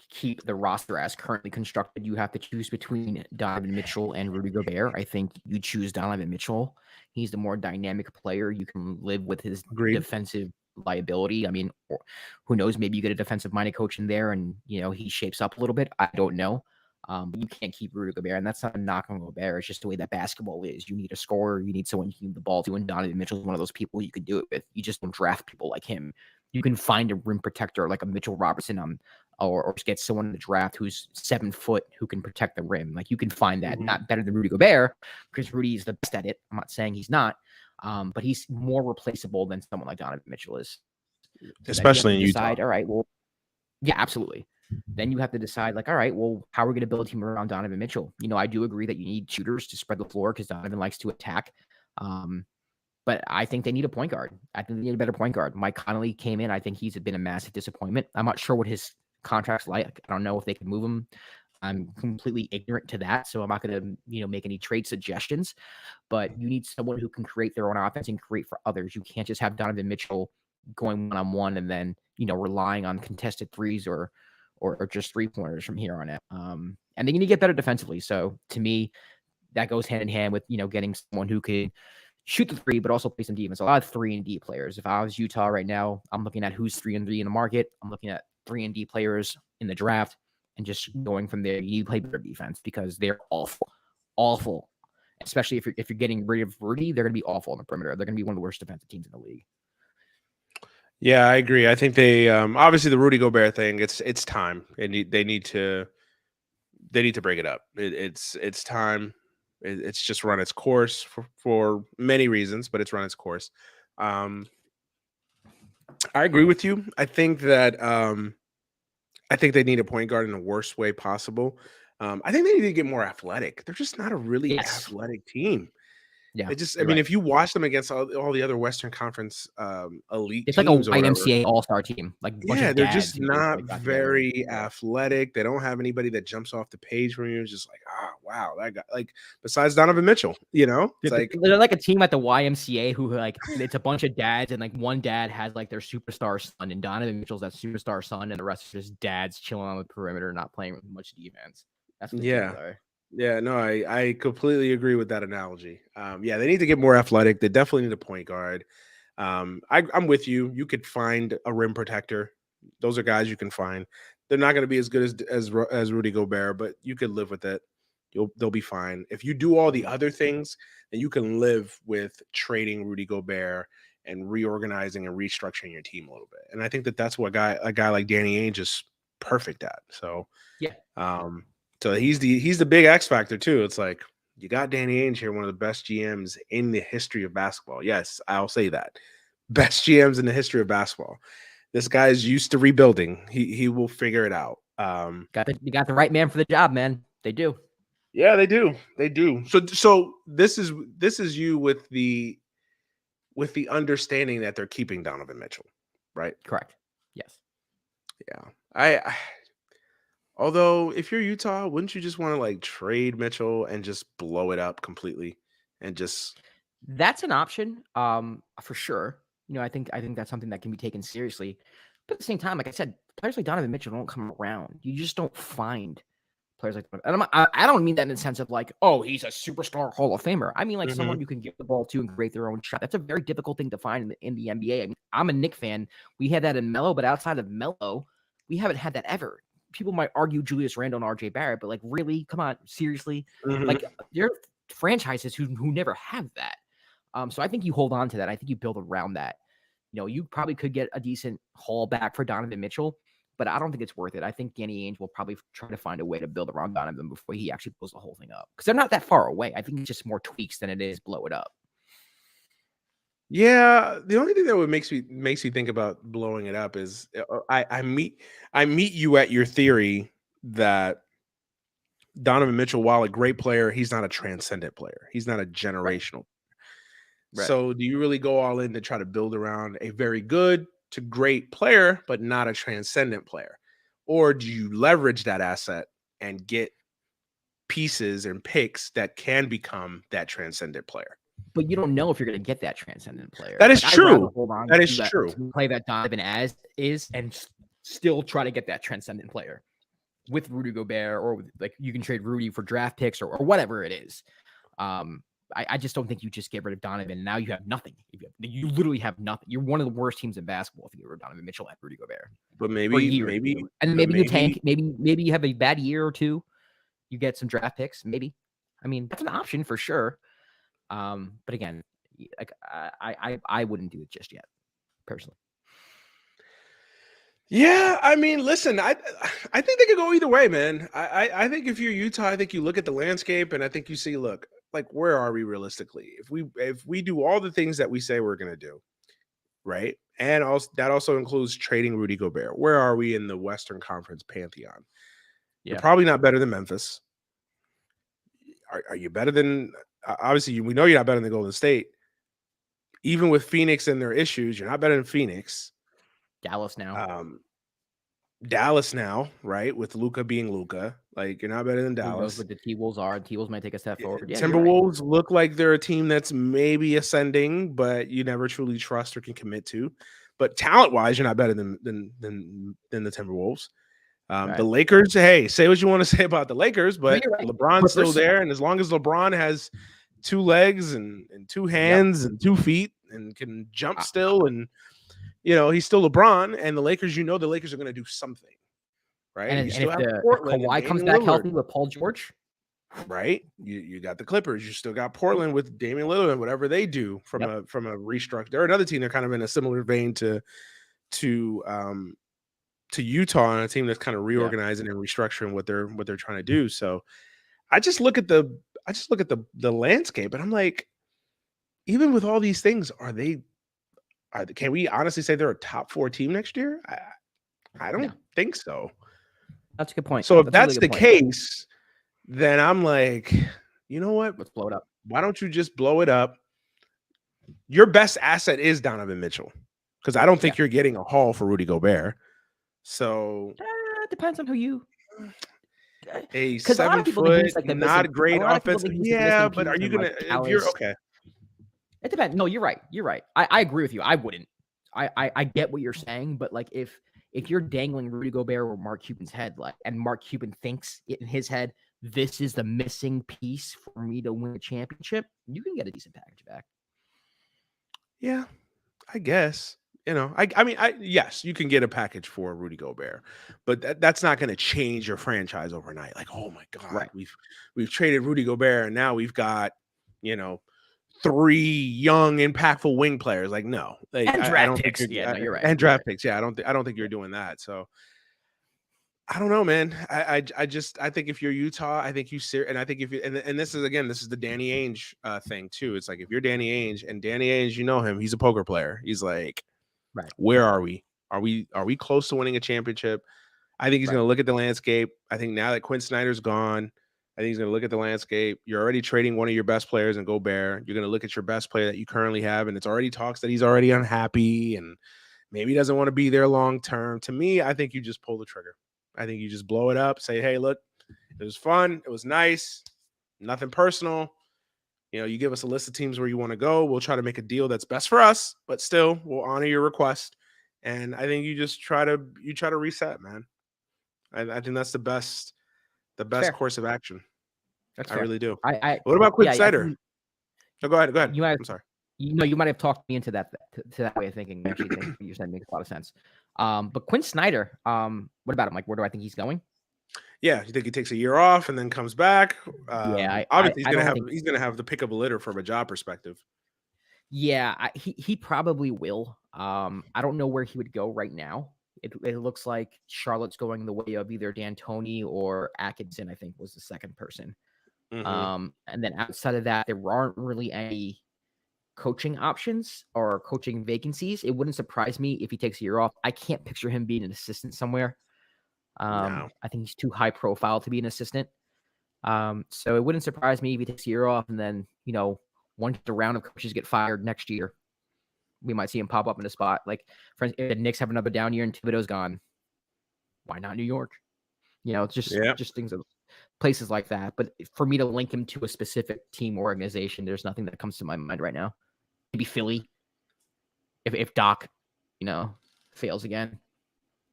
keep the roster as currently constructed. You have to choose between Donovan Mitchell and Rudy Gobert. I think you choose Donovan Mitchell. He's the more dynamic player. You can live with his defensive liability. I mean, who knows? Maybe you get a defensive-minded coach in there and, he shapes up a little bit. I don't know. But you can't keep Rudy Gobert, and that's not a knock on Gobert. It's just the way that basketball is. You need a scorer. You need someone you can give the ball to, and Donovan Mitchell is one of those people you can do it with. You just don't draft people like him. You can find a rim protector like a Mitchell Robertson or get someone in the draft who's 7 foot who can protect the rim. You can find that. Not better than Rudy Gobert because Rudy is the best at it. I'm not saying he's not, but he's more replaceable than someone like Donovan Mitchell is. So especially in Utah. All right, well, yeah, absolutely. Then you have to decide, all right, well, how are we going to build a team around Donovan Mitchell? I do agree that you need shooters to spread the floor because Donovan likes to attack. But I think they need a point guard. I think they need a better point guard. Mike Conley came in. I think he's been a massive disappointment. I'm not sure what his contract's like. I don't know if they can move him. I'm completely ignorant to that, so I'm not going to, make any trade suggestions. But you need someone who can create their own offense and create for others. You can't just have Donovan Mitchell going one-on-one and then, relying on contested threes or just 3-pointers from here on out. And then you need to get better defensively. So to me, that goes hand in hand with, getting someone who could shoot the three, but also play some defense. A lot of 3-and-D players. If I was Utah right now, I'm looking at who's 3-and-D in the market. I'm looking at 3-and-D players in the draft and just going from there. You play better defense because they're awful. Especially if you're getting rid of Rudy, they're going to be awful on the perimeter. They're going to be one of the worst defensive teams in the league. Yeah, I agree. I think they obviously the Rudy Gobert thing. It's time. They need to break it up. It's time. It's just run its course for many reasons, but it's run its course. I agree with you. I think that they need a point guard in the worst way possible. I think they need to get more athletic. They're just not a really athletic team. Yeah, I mean, if you watch them against all the other Western Conference elite it's teams, like a YMCA All-Star team. Like they're just not very athletic. They don't have anybody that jumps off the page from you. It's just like, wow, that guy. Like besides Donovan Mitchell, it's they're like a team at the YMCA who like it's a bunch of dads, and like one dad has like their superstar son, and Donovan Mitchell's that superstar son, and the rest are just dads chilling on the perimeter, not playing much defense. That's what the teams are. Yeah, no, I completely agree with that analogy. They need to get more athletic. They definitely need a point guard. I'm with you. You could find a rim protector. Those are guys you can find. They're not going to be as good as Rudy Gobert, but you could live with it. They'll be fine. If you do all the other things, then you can live with trading Rudy Gobert and reorganizing and restructuring your team a little bit. And I think that's what a guy like Danny Ainge is perfect at. So So he's the big X factor too. It's like you got Danny Ainge here, one of the best GMs in the history of basketball. Yes, I'll say that. Best GMs in the history of basketball. This guy's used to rebuilding. He will figure it out. You got the right man for the job, man. They do. Yeah, they do. They do. So this is you with the understanding that they're keeping Donovan Mitchell, right? Correct. Yes. Yeah. Although, if you're Utah, wouldn't you just want to like trade Mitchell and just blow it up completely and just? That's an option, for sure. I think that's something that can be taken seriously. But at the same time, like I said, players like Donovan Mitchell don't come around. You just don't find players like that. And I don't mean that in the sense of like, oh, he's a superstar Hall of Famer. I mean like someone you can give the ball to and create their own shot. That's a very difficult thing to find in the NBA. I mean, I'm a Knicks fan. We had that in Melo, but outside of Melo, we haven't had that ever. People might argue Julius Randle and RJ Barrett, but like, really, come on, seriously, like there are franchises who never have that. So I think you hold on to that. I think you build around that. You probably could get a decent haul back for Donovan Mitchell, but I don't think it's worth it. I think Danny Ainge will probably try to find a way to build around Donovan before he actually blows the whole thing up, because they're not that far away. I think it's just more tweaks than it is blow it up. Yeah, the only thing that would makes me think about blowing it up is I meet you at your theory that Donovan Mitchell, while a great player, he's not a transcendent player. He's not a generational. Right. So do you really go all in to try to build around a very good to great player, but not a transcendent player? Or do you leverage that asset and get pieces and picks that can become that transcendent player? But you don't know if you're going to get that transcendent player. That is true. That is true. Play that Donovan as is and still try to get that transcendent player with Rudy Gobert, or like you can trade Rudy for draft picks or whatever it is. I just don't think you just get rid of Donovan. Now you have nothing. You literally have nothing. You're one of the worst teams in basketball if you get rid of Donovan Mitchell and Rudy Gobert. But maybe you tank. Maybe you have a bad year or two. You get some draft picks. Maybe. I mean, that's an option for sure. But again, like I wouldn't do it just yet, personally. Yeah, I mean, listen, I think they could go either way, man. I think if you're Utah, I think you look at the landscape and I think you see, look, like, where are we realistically? If we do all the things that we say we're gonna do, right? And also that also includes trading Rudy Gobert. Where are we in the Western Conference pantheon? Yeah. You're probably not better than Memphis. Are you better than? Obviously, we know you're not better than Golden State. Even with Phoenix and their issues, you're not better than Phoenix. Dallas now, right? With Luka being Luka, like, you're not better than Dallas. Who knows what the T-Wolves are? T-Wolves might take a step forward. Yeah, Timberwolves look like they're a team that's maybe ascending, but you never truly trust or can commit to. But talent-wise, you're not better than the Timberwolves. The Lakers, hey, say what you want to say about the Lakers, but LeBron's still there, and as long as LeBron has 2 legs and 2 hands and 2 feet and can jump still. And, he's still LeBron, and the Lakers, the Lakers are going to do something, right? And you if still have Portland and Kawhi comes Damian back Lillard. healthy with Paul George, right? You got the Clippers. You still got Portland with Damian Lillard and whatever they do from a restructure. They're another team. They're kind of in a similar vein to Utah, and a team that's kind of reorganizing and restructuring what they're trying to do. So I just look at the landscape, and I'm like, even with all these things, can we honestly say they're a top 4 team next year? I don't think so. That's a good point. So if that's the case, then I'm like, you know what? Let's blow it up. Why don't you just blow it up? Your best asset is Donovan Mitchell, because I don't think you're getting a haul for Rudy Gobert. So it depends on who you. A 7 foot, not great offensive. Yeah, but are you gonna? If you're okay. It depends. No, you're right. You're right. I agree with you. I wouldn't. I get what you're saying, but like if you're dangling Rudy Gobert over Mark Cuban's head, and Mark Cuban thinks in his head, this is the missing piece for me to win a championship, you can get a decent package back. Yeah, I guess. Yes, you can get a package for Rudy Gobert, but that's not going to change your franchise overnight. Like, oh my God, we've traded Rudy Gobert, and now we've got, 3 young, impactful wing players. Like, no, and draft picks. You're right. And draft picks. Yeah, I don't think you're doing that. So I don't know, man. I think if you're Utah, I think and I think if you and this is the Danny Ainge thing too. It's like, if you're Danny Ainge, and Danny Ainge, you know him, he's a poker player. He's like, right, where are we? Are we close to winning a championship? I think he's going to look at the landscape. I think now that Quinn Snyder's gone, I think he's going to look at the landscape. You're already trading one of your best players in Gobert. You're going to look at your best player that you currently have, and it's already talks that he's already unhappy and maybe he doesn't want to be there long term. To me, I think you just pull the trigger. I think you just blow it up. Say, hey, look, it was fun. It was nice. Nothing personal. You give us a list of teams where you want to go. We'll try to make a deal that's best for us, but still, we'll honor your request. And I think you just try to reset, man. I think that's the best course of action. I really do. What about Quinn Snyder? Go ahead. I'm sorry. You might have talked me into that way of thinking. Actually, you said makes a lot of sense. But Quinn Snyder, what about him? Like, where do I think he's going? Yeah, you think he takes a year off and then comes back? Obviously he's gonna have the pick of a litter from a job perspective. Yeah, he probably will. I don't know where he would go right now. It looks like Charlotte's going the way of either D'Antoni or Atkinson, I think was the second person. Mm-hmm. And then outside of that, there aren't really any coaching options or coaching vacancies. It wouldn't surprise me if he takes a year off. I can't picture him being an assistant somewhere. No. I think he's too high profile to be an assistant. So it wouldn't surprise me if he takes a year off, and then, once the round of coaches get fired next year, we might see him pop up in a spot. Like, for instance, if the Knicks have another down year and Thibodeau's gone, why not New York? It's just things, places like that. But for me to link him to a specific team or organization, there's nothing that comes to my mind right now. Maybe Philly, if Doc, fails again.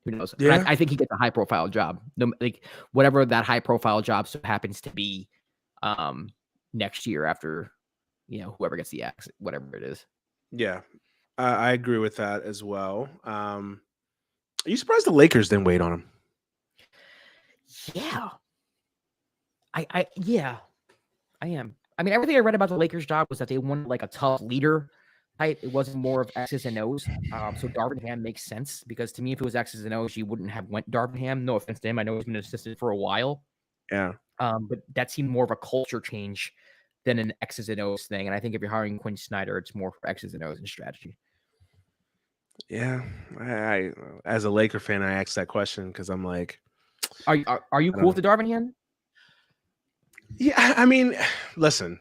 Who knows? Yeah. I think he gets a high-profile job. Like, whatever that high-profile job so happens to be next year after, whoever gets the axe, whatever it is. Yeah, I agree with that as well. Are you surprised the Lakers didn't wait on him? Yeah. I am. I mean, everything I read about the Lakers job was that they wanted like a tough leader type. It wasn't more of X's and O's. So Darvin Ham makes sense, because to me, if it was X's and O's, you wouldn't have went Darvin Ham. No offense to him. I know he's been an assistant for a while. Yeah. But that seemed more of a culture change than an X's and O's thing. And I think if you're hiring Quinn Snyder, it's more for X's and O's and strategy. Yeah. I as a Laker fan, I asked that question because I'm like, are you cool with the Darvin Ham? Yeah, I mean, listen,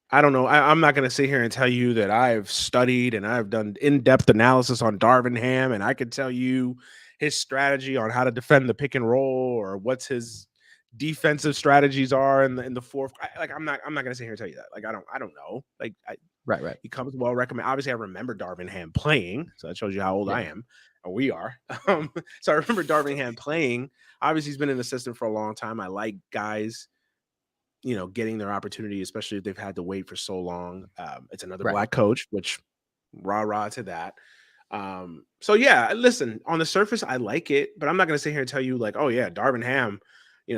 I don't know. I'm not going to sit here and tell you that I've studied and I've done in-depth analysis on Darvin Ham, and I can tell you his strategy on how to defend the pick and roll, or what's his defensive strategies are in the fourth. I'm not going to sit here and tell you that. Like, I don't know. Like, right. He comes well recommended. Obviously, I remember Darvin Ham playing, so that shows you how old I am, or we are. So I remember Darvin Ham playing. Obviously, he's been in the system for a long time. I like guys getting their opportunity, especially if they've had to wait for so long. It's another Right. black coach, which rah to that. So yeah, listen, on the surface, I like it, but I'm not going to sit here and tell you like, oh yeah, Darvin Ham,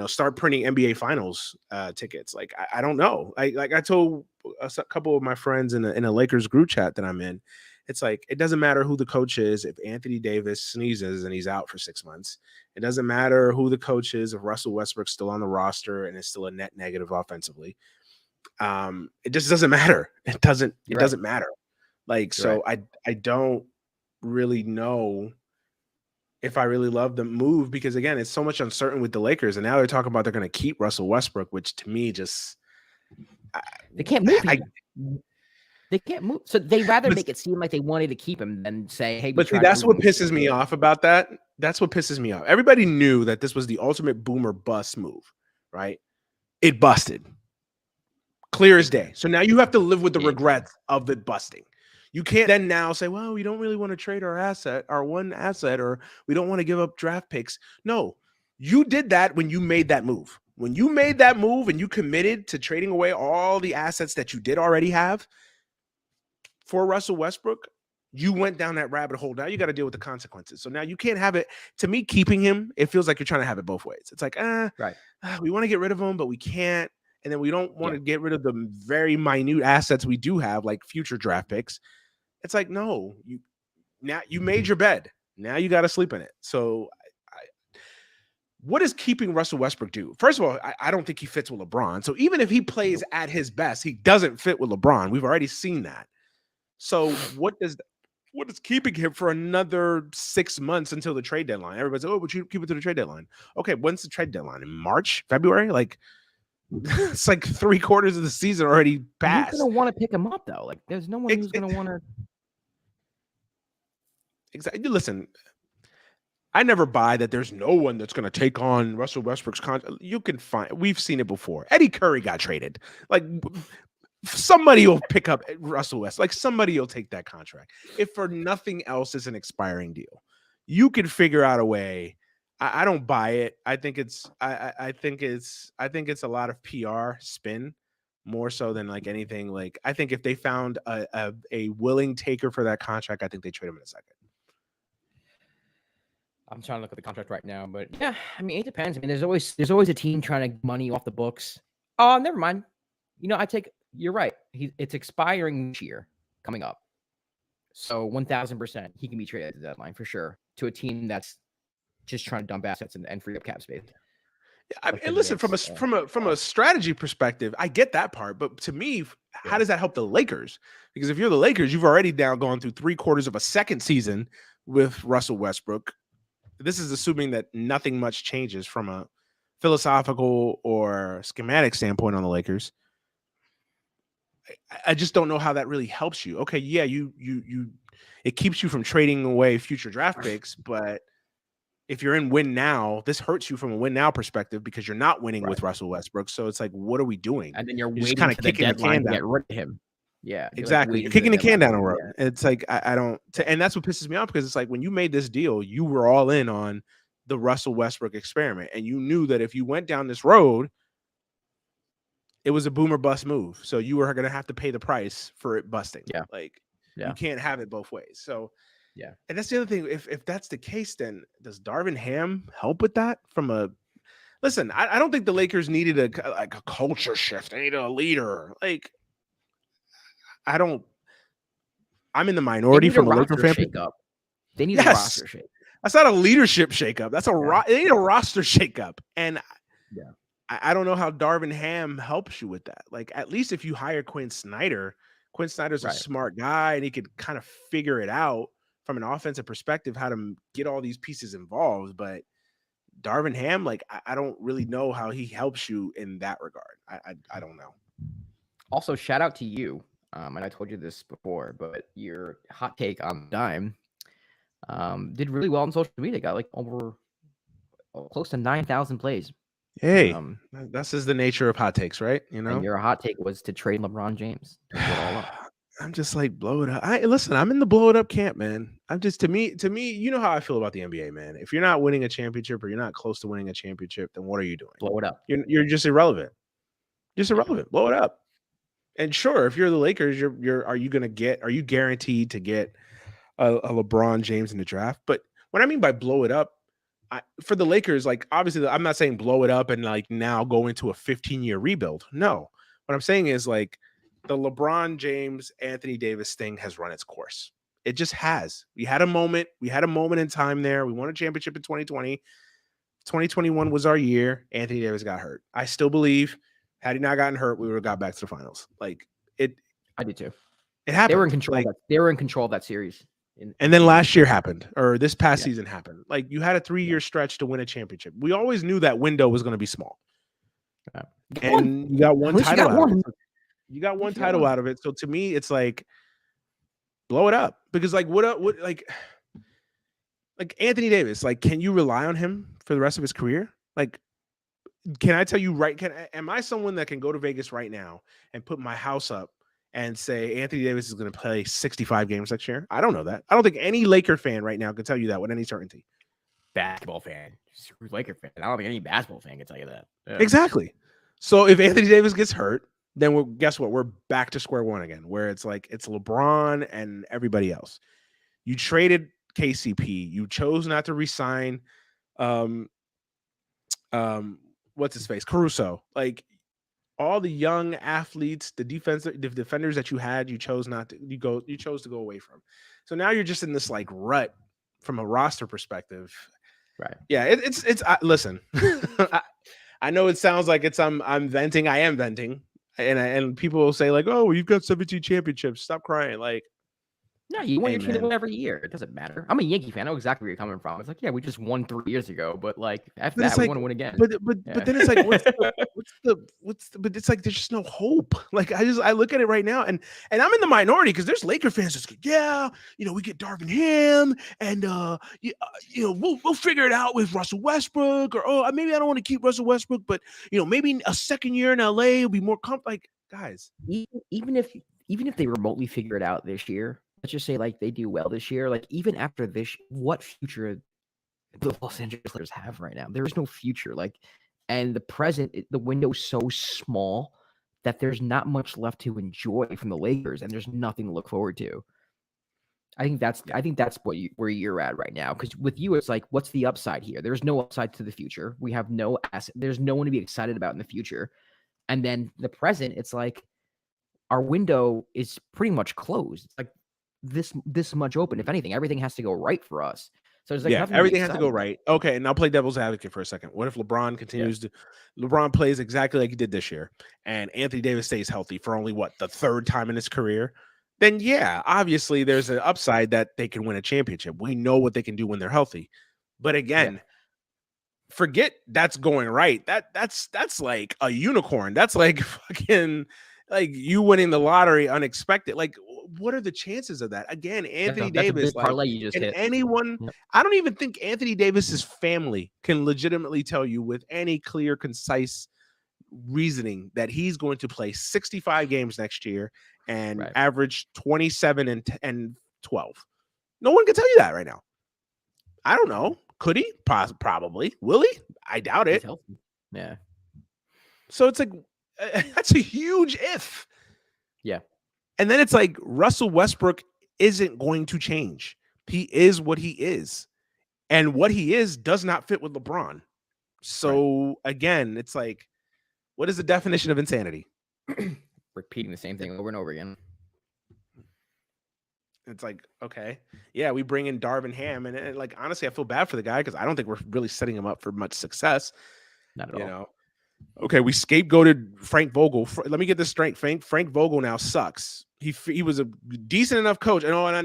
start printing NBA finals tickets. Like, I don't know. I told a couple of my friends in a Lakers group chat that I'm in, it's like, it doesn't matter who the coach is. If Anthony Davis sneezes and he's out for 6 months, it doesn't matter who the coach is. If Russell Westbrook's still on the roster and is still a net negative offensively, it just doesn't matter. It doesn't matter. Like, so I don't really know if I really love the move, because again, it's so much uncertain with the Lakers, and now they're talking about they're going to keep Russell Westbrook, which to me just they can't move. They can't move, so they rather make it seem like they wanted to keep him than say, "Hey." But see, that's what pisses me off about that. That's what pisses me off. Everybody knew that this was the ultimate boomer bust move, right? It busted, clear as day. So now you have to live with the regrets of it busting. You can't then now say, well, we don't really want to trade our one asset, or we don't want to give up draft picks. No, you did that when you made that move. When you made that move and you committed to trading away all the assets that you did already have for Russell Westbrook, you went down that rabbit hole. Now you got to deal with the consequences. So now you can't have it. To me, keeping him, it feels like you're trying to have it both ways. It's like, we want to get rid of him, but we can't. And then we don't want to get rid of the very minute assets we do have, like future draft picks. It's like, no, you made your bed. Now you got to sleep in it. So what does keeping Russell Westbrook do? First of all, I don't think he fits with LeBron. So even if he plays at his best, he doesn't fit with LeBron. We've already seen that. So what is keeping him for another 6 months until the trade deadline? Everybody's like, oh, but you keep it to the trade deadline. Okay, when's the trade deadline? In March, February? Like, it's like 3/4 of the season already passed. Who's gonna want to pick him up though? Like, there's no one who's gonna want to. Exactly. Listen, I never buy that there's no one that's going to take on Russell Westbrook's contract. You can find, we've seen it before. Eddie Curry got traded. Like, somebody will pick up Russell West. Like, somebody will take that contract. If for nothing else, it's an expiring deal. You can figure out a way. I don't buy it. I think it's a lot of PR spin, more so than like anything. Like, I think if they found a willing taker for that contract, I think they trade him in a second. I'm trying to look at the contract right now, but yeah, I mean, it depends. I mean, there's always a team trying to get money off the books. Oh, never mind. You're right. It's expiring this year, coming up. So 1,000%, he can be traded at the deadline for sure to a team that's just trying to dump assets and free up cap space. Yeah, and listen, from a strategy perspective, I get that part, but to me, how does that help the Lakers? Because if you're the Lakers, you've already now gone through 3/4 of a second season with Russell Westbrook. This is assuming that nothing much changes from a philosophical or schematic standpoint on the Lakers. I just don't know how that really helps you. Okay, yeah, it keeps you from trading away future draft picks, but if you're in win now, this hurts you from a win now perspective because you're not winning with Russell Westbrook. So it's like, what are we doing? And then you're just kind of kicking the can down. Get rid of him. Yeah, exactly. You're kicking the can down the road. Yeah. It's like, I don't, and that's what pisses me off, because it's like, when you made this deal, you were all in on the Russell Westbrook experiment, and you knew that if you went down this road, it was a boomer bust move. So you were going to have to pay the price for it busting. Yeah. You can't have it both ways. So yeah. And that's the other thing. If that's the case, then does Darvin Ham help with that? Listen, I don't think the Lakers needed a culture shift. They needed a leader. Like, I'm in the minority from a Laker fan. They need a roster shake. That's not a leadership shakeup. That's they need a roster shakeup. And I don't know how Darvin Ham helps you with that. Like, at least if you hire Quinn Snyder's a smart guy, and he could kind of figure it out from an offensive perspective, how to get all these pieces involved. But Darvin Ham, like, I don't really know how he helps you in that regard. I don't know. Also, shout out to you. And I told you this before, but your hot take on Dime did really well on social media. Got like over close to 9,000 plays. Hey, this is the nature of hot takes, right? And your hot take was to trade LeBron James. I'm just like, blow it up. Listen, I'm in the blow it up camp, man. I'm just, to me, you know how I feel about the NBA, man. If you're not winning a championship, or you're not close to winning a championship, then what are you doing? Blow it up. You're just irrelevant. Just irrelevant. Blow it up. And sure, if you're the Lakers, are you guaranteed to get a LeBron James in the draft? But what I mean by blow it up, for the Lakers, like obviously I'm not saying blow it up and like now go into a 15-year rebuild. No. What I'm saying is like the LeBron James, Anthony Davis thing has run its course. It just has. We had a moment in time there. We won a championship in 2020. 2021 was our year. Anthony Davis got hurt. I still believe had he not gotten hurt, we would have got back to the finals. Like it. I do too. It happened. They were in control. They were in control of that series. And then last year happened, or this past season happened. Like you had a 3-year stretch to win a championship. We always knew that window was going to be small. And you got one title out of it. You got one title out of it. So to me, it's like blow it up. Because like what like Anthony Davis, like, can you rely on him for the rest of his career? Like, can I tell you am I someone that can go to Vegas right now and put my house up and say Anthony Davis is going to play 65 games next year? I don't know that. I don't think any Laker fan right now can tell you that with any certainty. Basketball fan, Laker fan. I don't think any basketball fan can tell you that. Yeah. Exactly. So if Anthony Davis gets hurt, then guess what? We're back to square one again, where it's like it's LeBron and everybody else. You traded KCP. You chose not to resign. What's his face? Caruso. Like all the young athletes, the defenders that you had, you chose not to. You chose to go away from. So now you're just in this like rut from a roster perspective. Right. Yeah. It's listen. I know it sounds like I'm venting. I am venting, and people will say like, "Oh, well, you've got 17 championships. Stop crying." Like, no, you win your team to win every year. It doesn't matter. I'm a Yankee fan. I know exactly where you're coming from. It's like, yeah, we just won 3 years ago, but like after that, we want to win again. But then it's like, but it's like there's just no hope. Like I look at it right now, and I'm in the minority because there's Laker fans that's like, yeah, we get Darvin Ham, and we'll figure it out with Russell Westbrook, or maybe I don't want to keep Russell Westbrook, but maybe a second year in LA will be more like guys. Even if they remotely figure it out this year. Let's just say like they do well this year. Like even after this, what future the Los Angeles Lakers have right now? There is no future. Like, and the present, the window is so small that there's not much left to enjoy from the Lakers, and there's nothing to look forward to. I think that's where you're at right now. Because with you, it's like, what's the upside here? There's no upside to the future. We have no asset. There's no one to be excited about in the future. And then the present, it's like our window is pretty much closed. It's like this much open. If anything, everything has to go right for us. So it's like everything has to go right. Okay, and I'll play devil's advocate for a second. What if LeBron continues to LeBron plays exactly like he did this year, and Anthony Davis stays healthy for only the third time in his career? Then obviously there's an upside that they can win a championship. We know what they can do when they're healthy. But again, forget that's going right. That's like a unicorn. That's like fucking like you winning the lottery unexpected. Like, what are the chances of that? Again, Anthony Davis, parlay you just hit. Anyone, I don't even think Anthony Davis's family can legitimately tell you with any clear, concise reasoning that he's going to play 65 games next year and average 27 and 12. No one can tell you that right now. I don't know. Could he? Probably. Will he? I doubt it. Yeah. So it's like, that's a huge if. Yeah. And then it's like Russell Westbrook isn't going to change. He is what he is. And what he is does not fit with LeBron. So again, it's like, what is the definition of insanity? Repeating the same thing over and over again. It's like, okay, yeah, we bring in Darvin Ham. And like, honestly, I feel bad for the guy because I don't think we're really setting him up for much success. Not at all. Okay, we scapegoated Frank Vogel. Let me get this straight. Frank Vogel now sucks. He was a decent enough coach. And I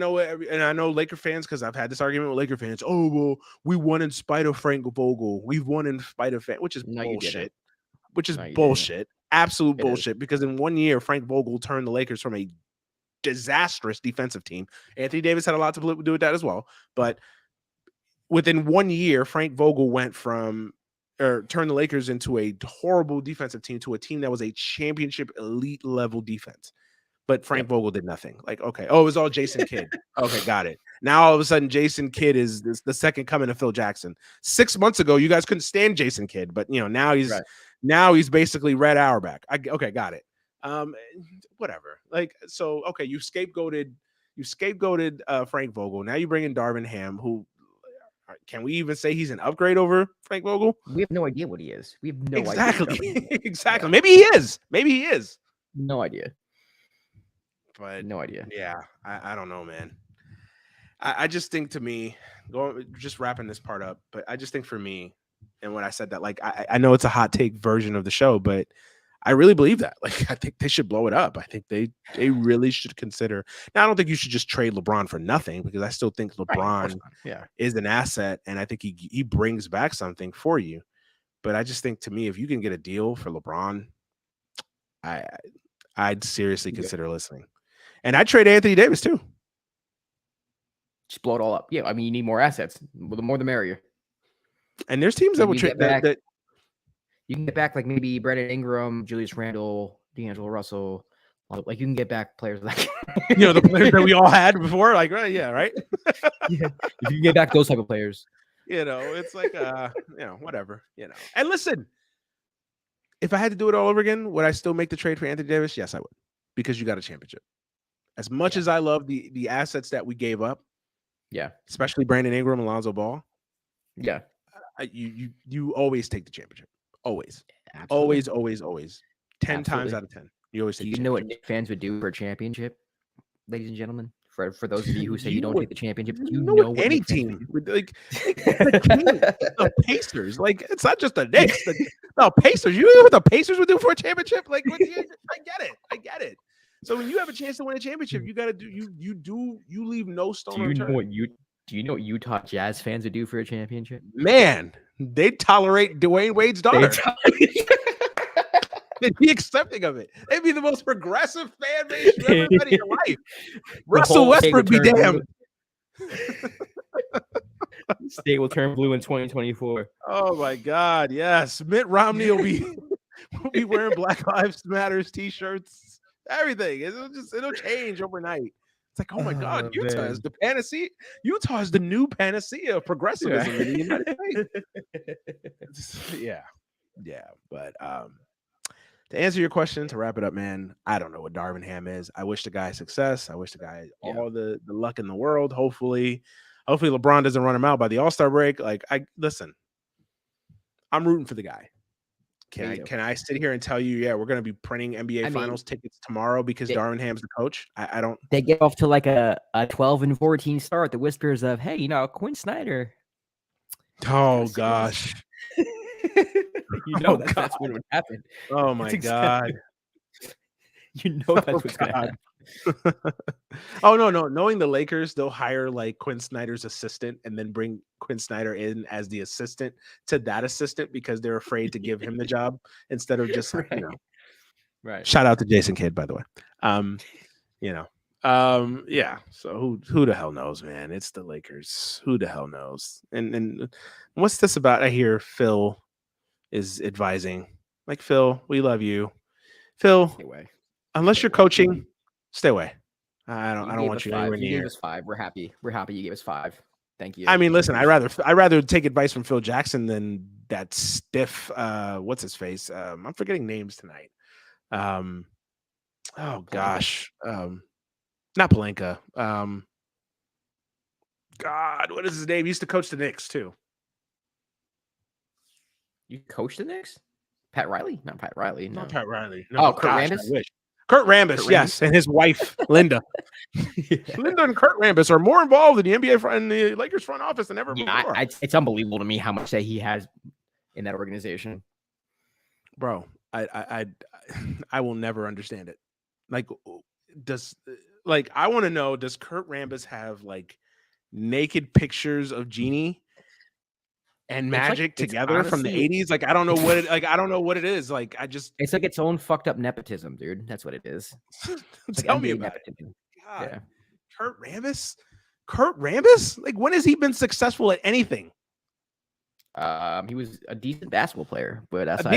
know Laker fans, because I've had this argument with Laker fans. Oh, well, we won in spite of Frank Vogel. We've won in spite of which is bullshit. Which is bullshit. Absolute bullshit. Because in 1 year, Frank Vogel turned the Lakers from a disastrous defensive team. Anthony Davis had a lot to do with that as well. But within 1 year, Frank Vogel went from turned the Lakers into a horrible defensive team to a team that was a championship elite level defense. But Frank Vogel did nothing. Like, okay, it was all Jason Kidd. Okay, got it. Now all of a sudden, Jason Kidd is the second coming of Phil Jackson. 6 months ago, you guys couldn't stand Jason Kidd, but now Now he's basically Red Auerbach. Okay, got it. Whatever. Like, so okay, you scapegoated Frank Vogel. Now you bring in Darvin Ham, who can we even say he's an upgrade over Frank Vogel? We have no idea what he is. We have no idea. Exactly. Yeah. Maybe he is. No idea. But no idea. Yeah, I don't know, man. I just think, to me, just wrapping this part up, but I just think for me, and when I said that, like, I know it's a hot take version of the show, but I really believe that. Like, I think they should blow it up. I think they really should consider. Now, I don't think you should just trade LeBron for nothing, because I still think LeBron is an asset, and I think he brings back something for you. But I just think, to me, if you can get a deal for LeBron, I'd seriously consider listening. And I'd trade Anthony Davis too. Just blow it all up. Yeah, I mean, you need more assets. The more the merrier. And there's teams that would trade that. You can get back like maybe Brandon Ingram, Julius Randle, D'Angelo Russell. Like, you can get back players like the players that we all had before. Like, right? Yeah, if you can get back those type of players. It's like whatever. And listen, if I had to do it all over again, would I still make the trade for Anthony Davis? Yes, I would, because you got a championship. As much as I love the assets that we gave up, especially Brandon Ingram, Alonzo Ball, you always take the championship. Always. Absolutely. Always. 10 times out of 10. You always take the championship. You know what Knicks fans would do for a championship, ladies and gentlemen? For those of you who say you don't take the championship, you know what any team would, like the Pacers. Like, it's not just the Knicks. The Pacers. You know what the Pacers would do for a championship? Like, I get it. So when you have a chance to win a championship, you got to do you leave no stone unturned. Do you know what Utah Jazz fans would do for a championship? Man, they'd tolerate Dwayne Wade's daughter. They'd be accepting of it. They'd be the most progressive fan base you've ever met in your life. Russell Westbrook be damned. State will turn blue in 2024. Oh my God, yes. Mitt Romney will be wearing Black Lives Matters t-shirts. Everything. It'll change overnight. It's like, oh my God, Utah is the panacea. Utah is the new panacea of progressivism in the United States. Yeah. But to answer your question, to wrap it up, man, I don't know what Darvin Ham is. I wish the guy success. I wish the guy all the luck in the world. Hopefully LeBron doesn't run him out by the All-Star break. Like, I'm rooting for the guy. Can I sit here and tell you, we're going to be printing NBA Finals tickets tomorrow because Darvin Ham's the coach? I don't. They get off to like a 12-14 start. The whispers of, hey, Quinn Snyder. Oh gosh. That's what would happen. Oh my God. That's what's going to happen. Oh no! Knowing the Lakers, they'll hire like Quinn Snyder's assistant and then bring Quinn Snyder in as the assistant to that assistant because they're afraid to give him the job instead of just right. Shout out to Jason Kidd, by the way. So who the hell knows, man? It's the Lakers. Who the hell knows? And what's this about? I hear Phil is advising. Like, Phil, we love you. Phil, stay away. Unless you're coaching, stay away. I don't want you anywhere near. You gave us 5. We're happy you gave us 5. Thank you. I mean, listen, I'd rather take advice from Phil Jackson than that stiff what's his face? I'm forgetting names tonight. Oh gosh. Not Pelinka. God, what is his name? He used to coach the Knicks too. You coached the Knicks? Pat Riley? Not Pat Riley. No. Not Pat Riley. No, Kurt Rambis? I wish. Kurt Rambis, yes, and his wife Linda. Linda and Kurt Rambis are more involved in the NBA and the Lakers front office than ever before. It's unbelievable to me how much say he has in that organization, bro. I will never understand it. Like, I want to know, does Kurt Rambis have like naked pictures of Jeannie and Magic together honestly, from the 80s? Like, I don't know what it is. Like, it's like its own fucked up nepotism, dude. That's what it is. Tell me about it. God. Yeah. Kurt Rambis? Like, when has he been successful at anything? He was a decent basketball player, but when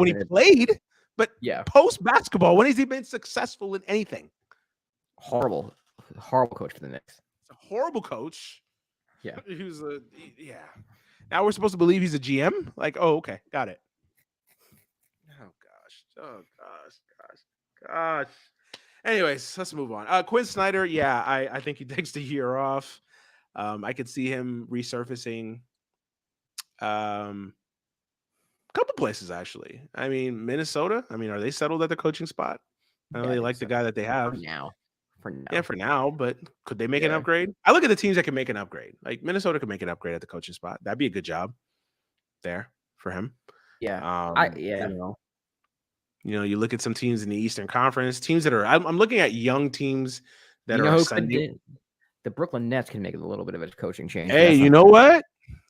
he played, but post basketball, when has he been successful in anything? Horrible coach for the Knicks. It's a horrible coach. Yeah. Now we're supposed to believe he's a GM? Like, oh, okay. Got it. Oh gosh. Anyways, let's move on. Quinn Snyder, yeah, I think he takes the year off. I could see him resurfacing. Couple places actually. I mean, Minnesota. I mean, are they settled at the coaching spot? I know they like the guy that they have For now. Yeah, for now. But could they make an upgrade? I look at the teams that can make an upgrade. Like Minnesota could make an upgrade at the coaching spot. That'd be a good job there for him. Yeah. You look at some teams in the Eastern Conference, teams that are. I'm looking at young teams that are ascending. The Brooklyn Nets can make a little bit of a coaching change. Hey, you know what?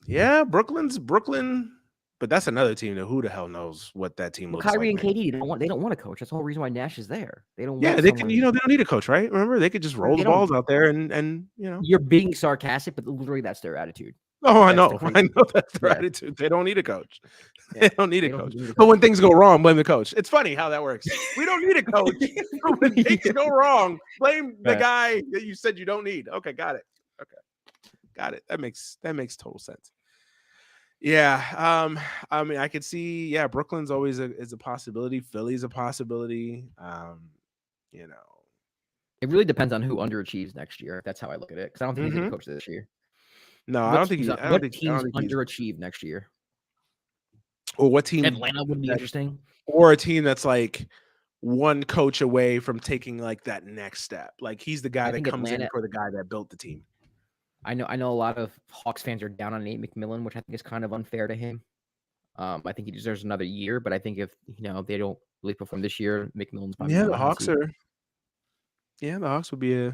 Yeah, Brooklyn. But that's another team that who the hell knows what that team looks Kyrie like. and KD they don't want a coach. That's the whole reason why Nash is there. They don't. Yeah, they can. They don't need a coach, right? Remember, they could just roll the balls out there, and You're being sarcastic, but literally that's their attitude. Oh, I know that's their attitude. They don't need a coach. They don't need a coach. But when things go wrong, blame the coach. It's funny how that works. We don't need a coach. But when things go wrong, blame the guy that you said you don't need. Okay, got it. That makes total sense. Yeah. I mean, I could see. Yeah, Brooklyn's always is a possibility. Philly's a possibility. It really depends on who underachieves next year. That's how I look at it. Because I don't think he's going to coach this year. No, I don't think. What teams underachieve next year? Or what team? Atlanta would be interesting. Or a team that's like one coach away from taking like that next step. Like he's the guy that comes in for the guy that built the team. I know a lot of Hawks fans are down on Nate McMillan, which I think is kind of unfair to him. I think he deserves another year, but I think if they don't really perform this year, McMillan's probably the Hawks are. Yeah, the Hawks would be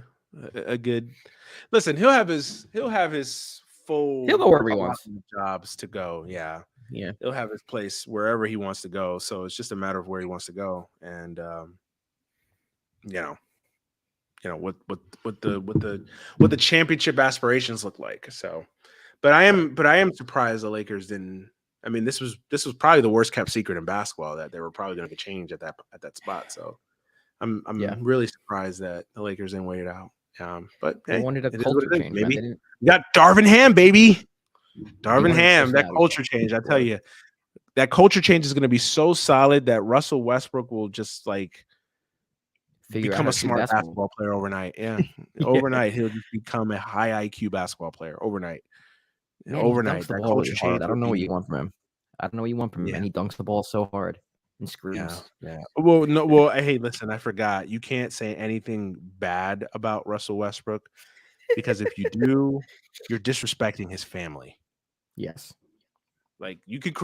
a good. Listen, he'll have his full. He'll go wherever he wants. Jobs to go. Yeah. He'll have his place wherever he wants to go. So it's just a matter of where he wants to go, and what the championship aspirations look like. So, but I am surprised the Lakers didn't. I mean, this was probably the worst kept secret in basketball that they were probably going to change at that spot. So, I'm really surprised that the Lakers didn't wait it out. But they wanted a culture change. Maybe you got Darvin Ham, baby. Darvin Ham, that culture change. I tell you, that culture change is going to be so solid that Russell Westbrook will just like become a smart basketball player overnight. Yeah, overnight he'll just become a high IQ basketball player overnight. Man, overnight, that culture change. I don't know what you want from him. And he dunks the ball so hard and screams. Yeah. Well, hey, listen, I forgot. You can't say anything bad about Russell Westbrook because if you do, you're disrespecting his family. Yes. Like you can't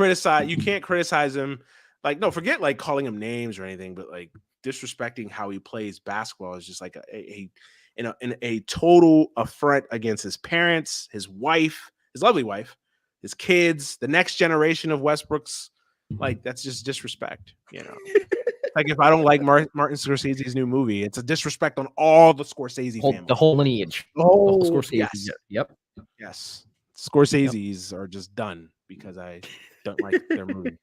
criticize him. Like, no, forget like calling him names or anything, but like disrespecting how he plays basketball is just like a total affront against his parents, his wife, his lovely wife, his kids, the next generation of Westbrooks. Like that's just disrespect, Like if I don't like Martin Scorsese's new movie, it's a disrespect on all the Scorsese family, the whole lineage. Oh, Scorsese. Yes. Yes. Scorsese's are just done because I don't like their movie.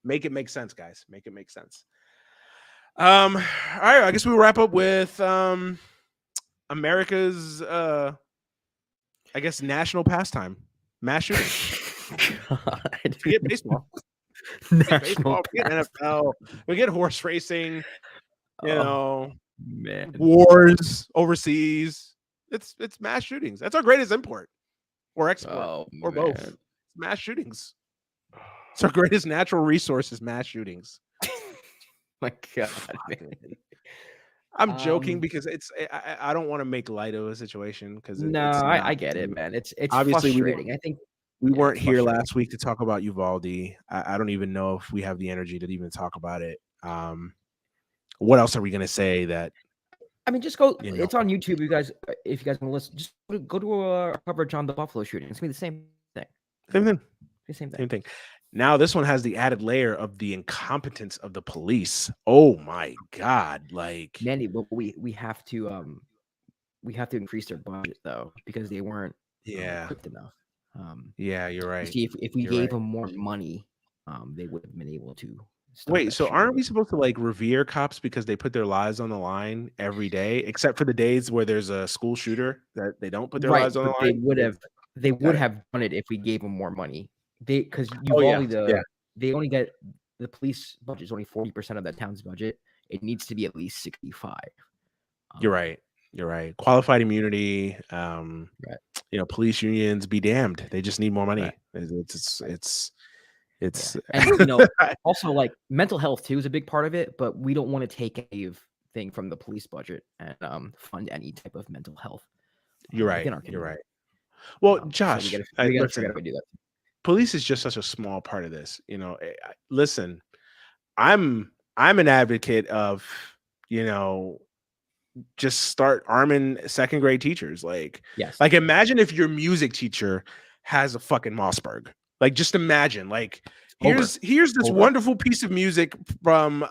Make it make sense, guys. Make it make sense. All right. I guess we'll wrap up with America's national pastime, mass shooting. Forget baseball. National forget NFL. We get horse racing. Man. Wars overseas. It's mass shootings. That's our greatest import or export or both. It's mass shootings. It's our greatest natural resource is mass shootings. My God, man. I'm joking because I don't want to make light of a situation because I get it, man. It's obviously frustrating. I think we weren't here last week to talk about Uvalde. I don't even know if we have the energy to even talk about it. What else are we going to say that? I mean, just go. It's on YouTube. You guys, if you guys want to listen, just go to our coverage on the Buffalo shooting. It's gonna be the same thing. Same thing. Now this one has the added layer of the incompetence of the police. Oh my God! Like, Manny, but we have to increase their budget though because they weren't equipped enough. Yeah, you're right. See, if we gave them more money, they would have been able to. Wait, so aren't we supposed to like revere cops because they put their lives on the line every day, except for the days where there's a school shooter that they don't put their lives on the line? They would have done it if we gave them more money. They only get the police budget is only 40% of that town's budget. It needs to be at least 65. You're right. You're right. Qualified immunity. Right. Police unions be damned. They just need more money. Right. It's And also like mental health too is a big part of it, but we don't want to take anything from the police budget and fund any type of mental health. You're right. You're right. Well, Josh, so we gotta figure out how to do that. Police is just such a small part of this. Listen, I'm an advocate of, just start arming second grade teachers. Like imagine if your music teacher has a fucking Mossberg. Like, just imagine, like, here's this wonderful piece of music from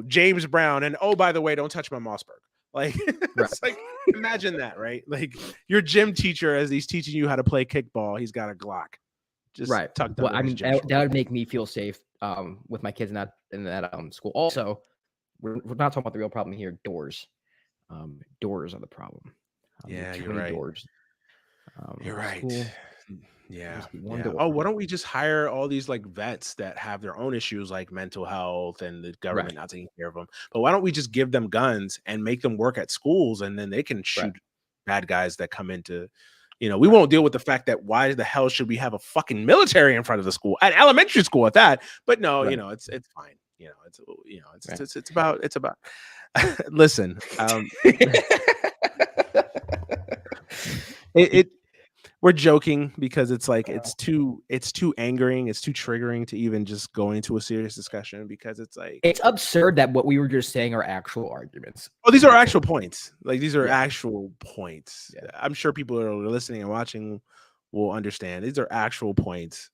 James Brown, and oh, by the way, don't touch my Mossberg. Like, it's like, imagine that, right? Like, your gym teacher, as he's teaching you how to play kickball, he's got a Glock. Just tucked well, I mean, that would make me feel safe with my kids in that school. Also, we're not talking about the real problem here. Doors. Doors are the problem. Yeah, you're right. Doors. You're right. School, yeah. Oh, why don't we just hire all these like vets that have their own issues like mental health and the government not taking care of them? But why don't we just give them guns and make them work at schools, and then they can shoot bad guys that come into, we won't deal with the fact that why the hell should we have a fucking military in front of the school, at elementary school at that? But no, it's fine. It's about listen, we're joking because it's like it's too angering, it's too triggering to even just go into a serious discussion, because it's like it's absurd that what we were just saying are actual arguments. Oh, these are actual points. Like, these are actual points. I'm sure people that are listening and watching will understand. These are actual points.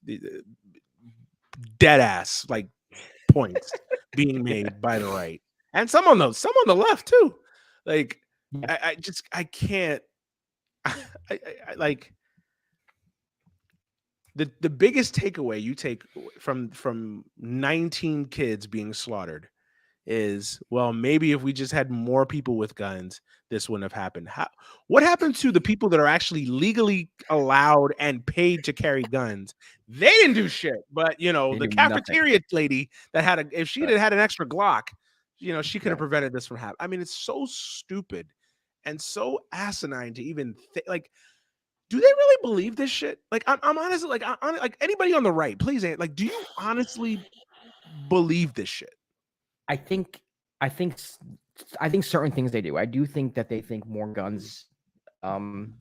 Dead ass like points being made by the right, and some on the left too. Like, I can't. I like the biggest takeaway you take from 19 kids being slaughtered is, well, maybe if we just had more people with guns, this wouldn't have happened. What happened to the people that are actually legally allowed and paid to carry guns? They didn't do shit. But the cafeteria lady that if she had an extra Glock, she could have prevented this from happening. I mean, it's so stupid and so asinine to even think. Like, do they really believe this shit? Like, I'm honestly like anybody on the right, please, like, do you honestly believe this shit? I think certain things they do. I do think that they think more guns. Some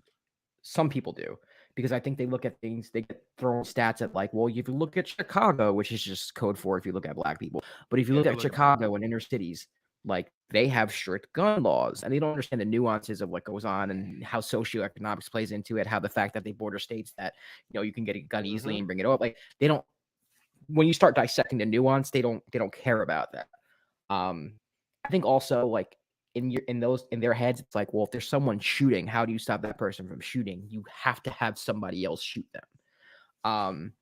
people do, because I think they look at things, they get thrown stats at like, well, if you look at Chicago, which is just code for if you look at black people, but if you look at Chicago and inner cities, like, they have strict gun laws, and they don't understand the nuances of what goes on and how socioeconomics plays into it, how the fact that they border states that, you can get a gun easily and bring it up. Like, they don't, when you start dissecting the nuance, they don't care about that. I think also, like, in their heads, it's like, well, if there's someone shooting, how do you stop that person from shooting? You have to have somebody else shoot them.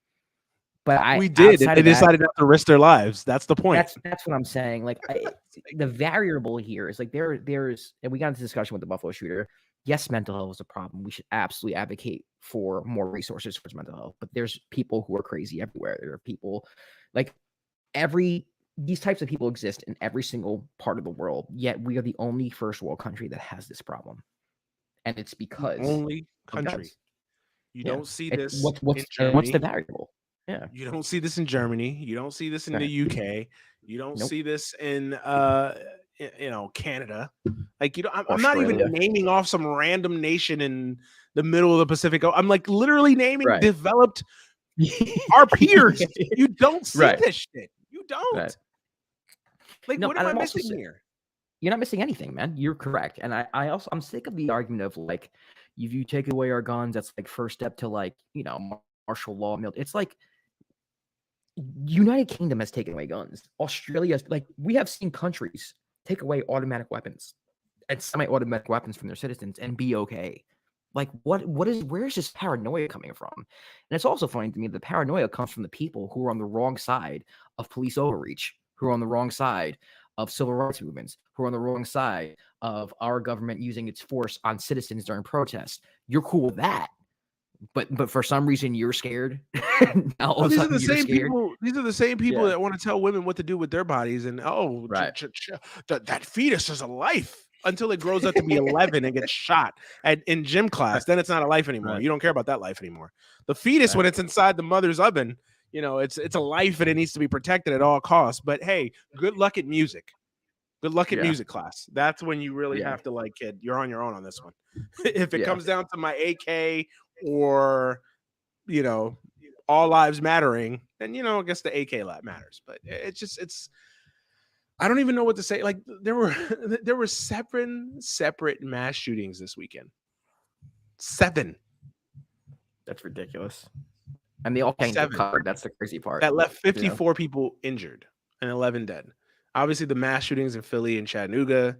But we did. They decided not to risk their lives. That's the point. That's what I'm saying. Like, the variable here is like there's, and we got into discussion with the Buffalo shooter. Yes, mental health is a problem. We should absolutely advocate for more resources towards mental health. But there's people who are crazy everywhere. There are people like these types of people exist in every single part of the world. Yet we are the only first world country that has this problem, and it's because the only country. You don't see this. What's the variable? Yeah. You don't see this in Germany. You don't see this in the UK. You don't see this in Canada. Like, I'm not even naming off some random nation in the middle of the Pacific. I'm like literally naming developed our peers. You don't see this shit. You don't. Like, what am I missing here? You're not missing anything, man. You're correct. And I'm sick of the argument of like, if you take away our guns, that's like first step to like, martial law. It's like, United Kingdom has taken away guns. Australia, like, we have seen countries take away automatic weapons and semi-automatic weapons from their citizens and be okay. Like, where is this paranoia coming from? And it's also funny to me that the paranoia comes from the people who are on the wrong side of police overreach, who are on the wrong side of civil rights movements, who are on the wrong side of our government using its force on citizens during protests. You're cool with that. But for some reason you're scared. Now all Well, of a these are sudden the you're same scared. people. These are the same people Yeah. that want to tell women what to do with their bodies, and Right. that fetus is a life until it grows up to be 11 and gets shot in gym class. Then it's not a life anymore. Right. You don't care about that life anymore. The fetus, when it's inside the mother's oven, it's a life and it needs to be protected at all costs. But hey, good luck at music. Good luck at music class. That's when you really have to, like, kid, you're on your own on this one. If it comes down to my AK or, all lives mattering, then, I guess the AK lab matters. But I don't even know what to say. Like, there were 7 separate mass shootings this weekend. 7. That's ridiculous. And they all can't get covered. That's the crazy part. That left 54 people injured and 11 dead. Obviously, the mass shootings in Philly and Chattanooga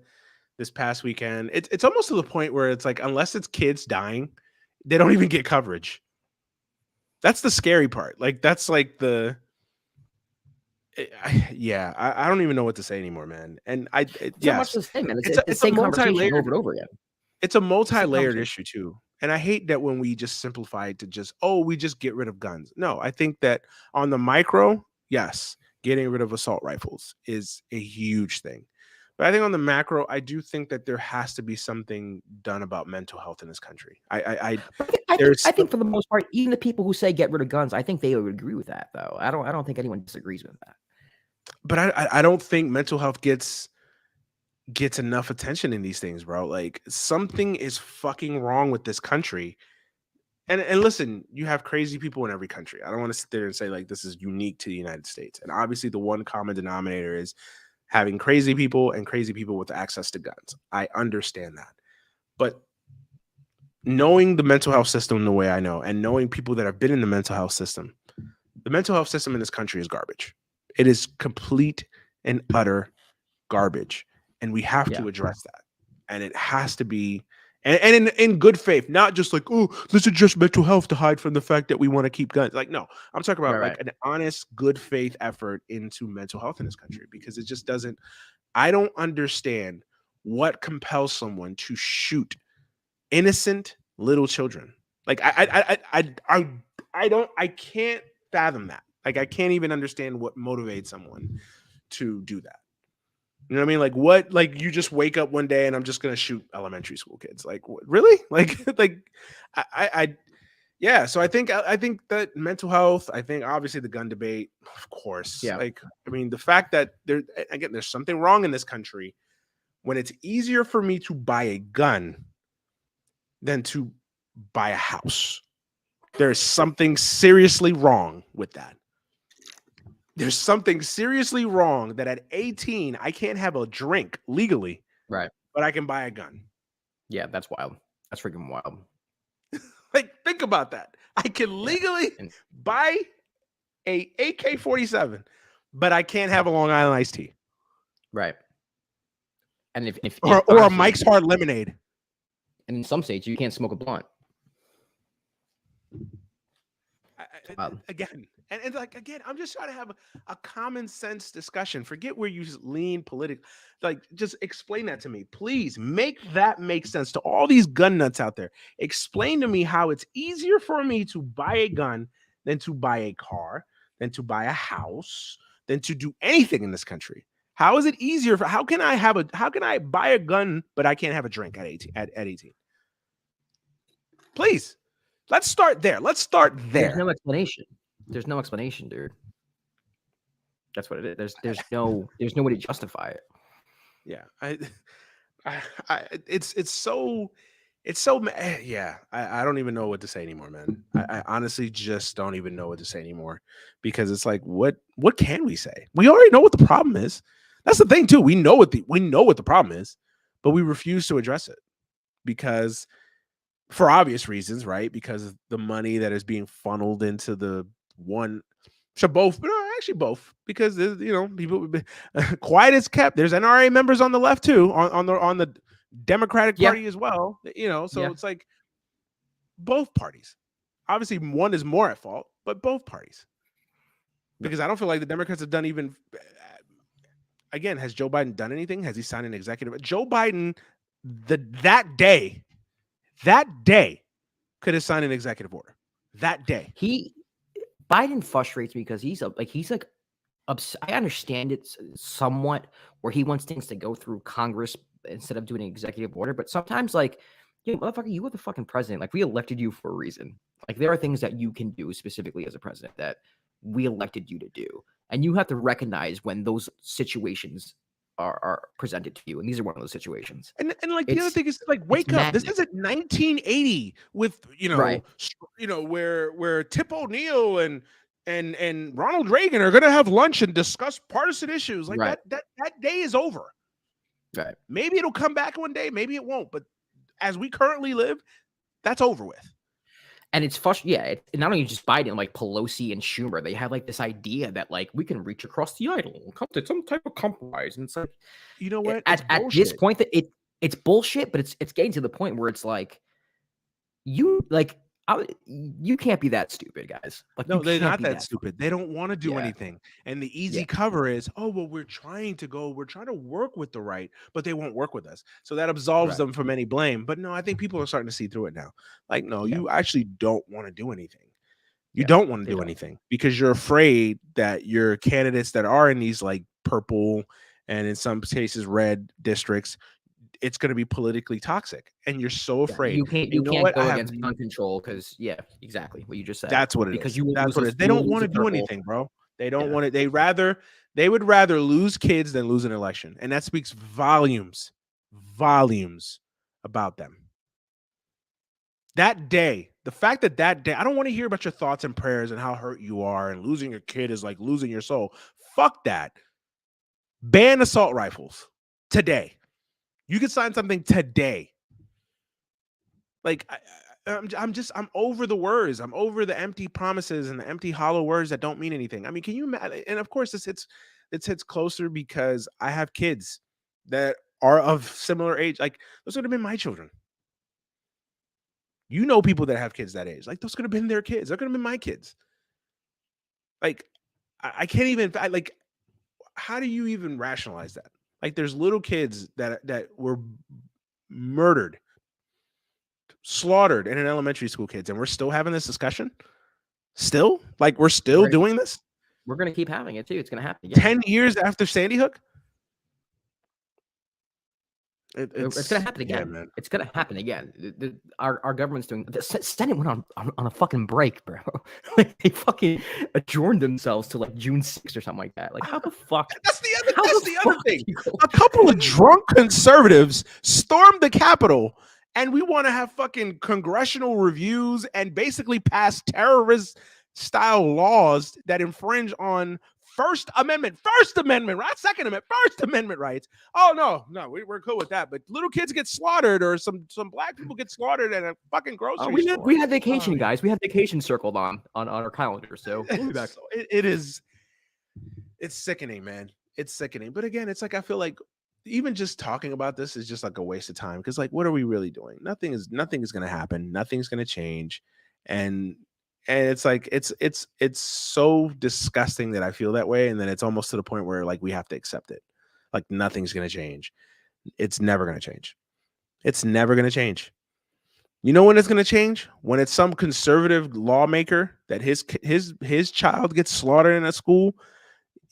this past weekend, it's almost to the point where it's like, unless it's kids dying, they don't even get coverage. That's the scary part. Like, that's like I don't even know what to say anymore, man. And it's not much to say, man. It's the same conversation over and over again. It's a multi-layered issue too. And I hate that when we just simplify it to just, we just get rid of guns. No, I think that on the micro, yes, getting rid of assault rifles is a huge thing. But I think on the macro, I do think that there has to be something done about mental health in this country. I think for the most part, even the people who say get rid of guns, I think they would agree with that, though. I don't think anyone disagrees with that. But I don't think mental health gets enough attention in these things, bro. Like, something is fucking wrong with this country. And listen, you have crazy people in every country. I don't want to sit there and say, like, this is unique to the United States. And obviously the one common denominator is having crazy people and crazy people with access to guns. I understand that. But knowing the mental health system the way I know, and knowing people that have been in the mental health system in this country is garbage. It is complete and utter garbage. And we have to address that. And it has to be, and in good faith, not just like, let's address mental health to hide from the fact that we want to keep guns. Like, no, I'm talking about like an honest, good faith effort into mental health in this country, because it just doesn't, I don't understand what compels someone to shoot innocent little children. Like, I can't fathom that. Like, I can't even understand what motivates someone to do that. You know what I mean? Like, what? Like, you just wake up one day and I'm just gonna shoot elementary school kids? Like, what, really? Like, yeah. So I think that mental health. I think obviously the gun debate, of course. Yeah. Like, I mean, the fact that there's something wrong in this country when it's easier for me to buy a gun than to buy a house. There's something seriously wrong with that. There's something seriously wrong that at 18, I can't have a drink legally, right? But I can buy a gun. Yeah, that's wild. That's freaking wild. Like, think about that. I can legally buy a AK-47, but I can't have a Long Island iced tea. Right. And if or a Mike's Hard Lemonade. And in some states, you can't smoke a blunt. Again, and like, again, I'm just trying to have a common sense discussion. Forget where you lean politically. Like, just explain that to me. Please make that make sense to all these gun nuts out there. Explain to me how it's easier for me to buy a gun than to buy a car, than to buy a house, than to do anything in this country. How is it easier how can I buy a gun, but I can't have a drink at 18? Please. Let's start there. There's no explanation. There's no explanation, dude. That's what it is. There's no way to justify it. Yeah. It's so yeah. I don't even know what to say anymore, man. I honestly just don't even know what to say anymore, because it's like, what can we say? We already know what the problem is. That's the thing too. We know what the problem is, but we refuse to address it because, for obvious reasons, right? Because of the money that is being funneled into the one. So both, actually both, because people quiet as kept. There's NRA members on the left too, on the Democratic Party as well. So it's like both parties. Obviously, one is more at fault, but both parties. Because I don't feel like the Democrats have done even. Again, has Joe Biden done anything? Has he signed an executive? Joe Biden, that day, could have signed an executive order that day. Biden frustrates me because he's like I understand it somewhat where he wants things to go through Congress instead of doing an executive order. But sometimes, like, motherfucker, you are the fucking president. Like, we elected you for a reason. Like, there are things that you can do specifically as a president that we elected you to do. And you have to recognize when those situations are presented to you. And these are one of those situations. And like the other thing is like, wake up. This isn't 1980 with, right. Where Tip O'Neill and Ronald Reagan are going to have lunch and discuss partisan issues. Like that day is over. Right. Maybe it'll come back one day. Maybe it won't. But as we currently live, that's over with. And it's it's not only just Biden, like Pelosi and Schumer, they have like this idea that like we can reach across the aisle and come to some type of compromise. And it's like, you know what? At this point, that it's bullshit, but it's getting to the point where it's like you can't be that stupid, guys. Like, no, they're not that stupid. They don't want to do anything. And the easy cover is, oh, well, we're trying to work with the right, but they won't work with us. So that absolves them from any blame. But no, I think people are starting to see through it now. Like, no, you actually don't want to do anything. You don't want to do anything because you're afraid that your candidates that are in these like purple and in some cases red districts, it's going to be politically toxic, and you're so afraid. You can't go against gun control because exactly what you just said. That's what it because is. That's what it is. They don't want to do anything, bro. They don't want it. They would rather lose kids than lose an election, and that speaks volumes about them. That day, the fact that day, I don't want to hear about your thoughts and prayers and how hurt you are, and losing your kid is like losing your soul. Fuck that. Ban assault rifles today. You could sign something today. Like I'm over the words. I'm over the empty promises and the empty hollow words that don't mean anything. I mean, can you imagine? And of course, this hits closer because I have kids that are of similar age. Like those would have been my children. You know, people that have kids that age. Like those could have been their kids. They're going to be my kids. Like I can't even like. How do you even rationalize that? Like there's little kids that were murdered, slaughtered in an elementary school, kids, and we're still having this discussion. Still, like we're still doing this. We're gonna keep having it too. It's gonna happen again. 10 years after Sandy Hook. It's gonna happen again. Man. It's gonna happen again. Our government's doing. The Senate went on a fucking break, bro. Like they fucking adjourned themselves to like June 6th or something like that. Like how the fuck? That's the other thing. A couple of drunk conservatives stormed the Capitol, and we want to have fucking congressional reviews and basically pass terrorist style laws that infringe on First Amendment, right? Second Amendment, First Amendment rights. Oh no, we're cool with that. But little kids get slaughtered, or some black people get slaughtered at a fucking grocery store. We had vacation, guys. We had vacation circled on our calendar. So we'll be back. It's sickening, man. It's sickening. But again, it's like I feel like even just talking about this is just like a waste of time because like, what are we really doing? Nothing is going to happen. Nothing's going to change, and it's like it's so disgusting that I feel that way, and then it's almost to the point where like we have to accept it. Like nothing's going to change. It's never going to change. It's never going to change. You know when it's going to change? When it's some conservative lawmaker that his child gets slaughtered in a school.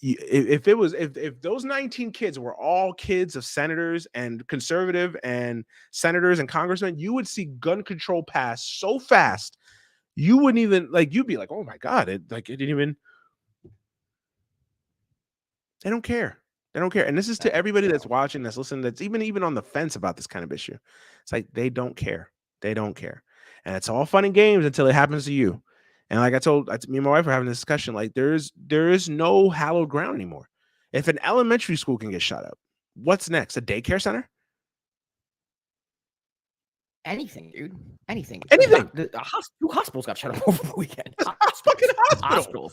If those 19 kids were all kids of senators and conservative and senators and congressmen, you would see gun control pass so fast. You wouldn't even like, you'd be like, oh my God, it didn't even, they don't care. They don't care. And this is to everybody that's watching, that's listening, that's even on the fence about this kind of issue. It's like, they don't care. They don't care. And it's all fun and games until it happens to you. And like me and my wife were having this discussion, like there is no hallowed ground anymore. If an elementary school can get shot up, what's next? A daycare center? Anything, dude. Anything. Two hospitals got shut up over the weekend. A fucking hospital.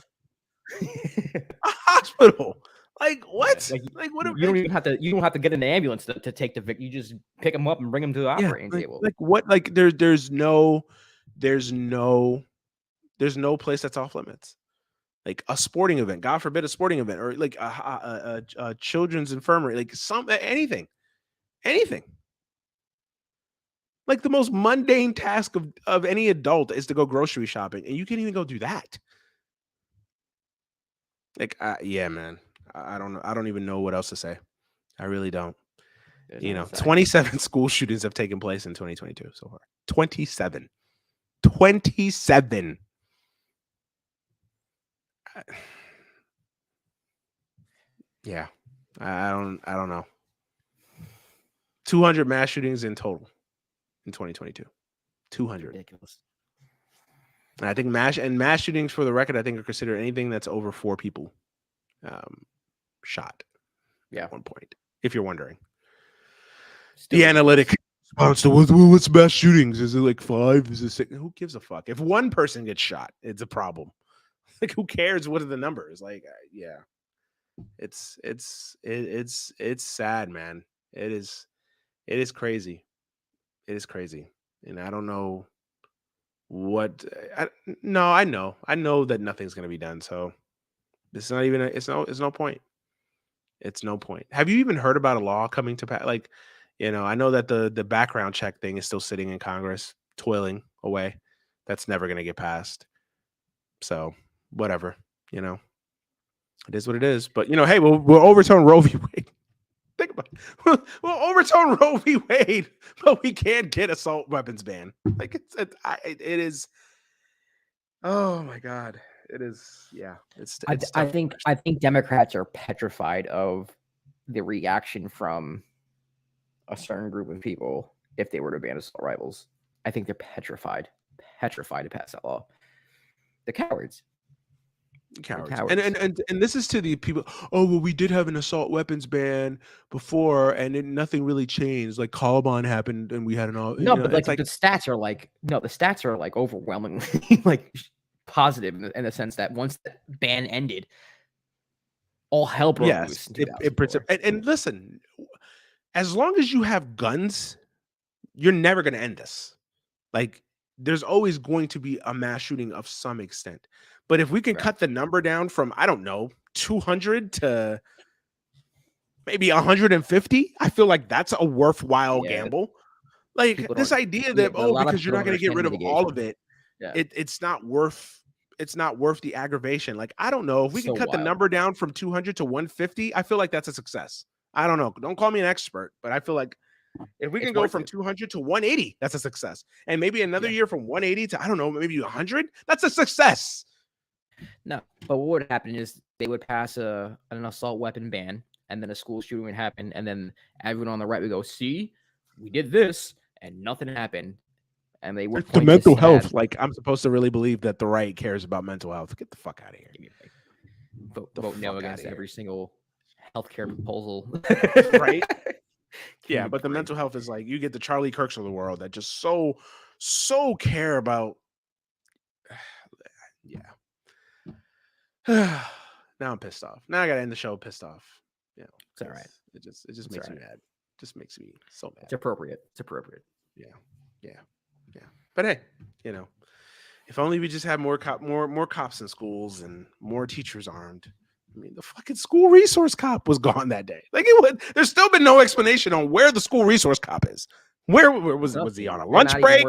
A hospital. Like what? Like what? You don't have to get an ambulance to take the victim. You just pick them up and bring them to the operating table. Like what? Like there's no place that's off limits. Like a sporting event, God forbid, a sporting event, or like a children's infirmary, like anything. Like the most mundane task of any adult is to go grocery shopping, and you can't even go do that. Like, yeah, man. I don't know. I don't even know what else to say. I really don't. 27 school shootings have taken place in 2022 so far. 27. 27. Yeah. I don't know. 200 mass shootings in total in 2022. 200. Ridiculous. And I think mass shootings, for the record, I think are considered anything that's over 4 people shot at one point, if you're wondering. Still the analytic response to what's mass shootings? Is it like 5? Is it 6? Who gives a fuck? If one person gets shot, it's a problem. Like, who cares? What are the numbers? Like, yeah, it's sad, man. It is crazy. It is crazy, and I don't know what. I know that nothing's gonna be done. So it's not even. It's no point. It's no point. Have you even heard about a law coming to pass? Like, I know that the background check thing is still sitting in Congress, toiling away. That's never gonna get passed. So whatever, it is what it is. But hey, we'll overturn Roe v. Wade. Think about it. We'll overturn Roe v. Wade, but we can't get assault weapons ban. Like it is. Oh my God, it is. Yeah, it's I think Democrats are petrified of the reaction from a certain group of people if they were to ban assault rifles. I think they're petrified to pass that law. They're cowards. And this is to the people. Oh, well, we did have an assault weapons ban before, and nothing really changed. Like Columbine happened, and we had an all. No, but the stats are like overwhelmingly like positive in the sense that once the ban ended, all hell broke loose. And listen, as long as you have guns, you're never going to end this. Like, there's always going to be a mass shooting of some extent. But if we can cut the number down from, I don't know, 200 to maybe 150, I feel like that's a worthwhile gamble. Like this idea that, because you're not going to get rid of all of it, it's not worth the aggravation. Like, I don't know if we can cut the number down from 200 to 150. I feel like that's a success. I don't know. Don't call me an expert, but I feel like if we can go from 200 to 180, that's a success. And maybe another year from 180 to, I don't know, maybe 100, that's a success. No, but what would happen is they would pass an assault weapon ban, and then a school shooting would happen, and then everyone on the right would go, see, we did this, and nothing happened. And they would point to mental health. Like, I'm supposed to really believe that the right cares about mental health. Get the fuck out of here. Vote no against every single healthcare proposal. Right? Yeah, but the mental health is like, you get the Charlie Kirks of the world that just so care about. Yeah. Now I'm pissed off. Now I gotta end the show pissed off. Yeah, it's all right. It just makes me mad. Just makes me so mad. It's appropriate. Yeah. But hey, if only we just had more cops in schools and more teachers armed. I mean, the fucking school resource cop was gone that day. Like, there's still been no explanation on where the school resource cop is. Where was he on a lunch break?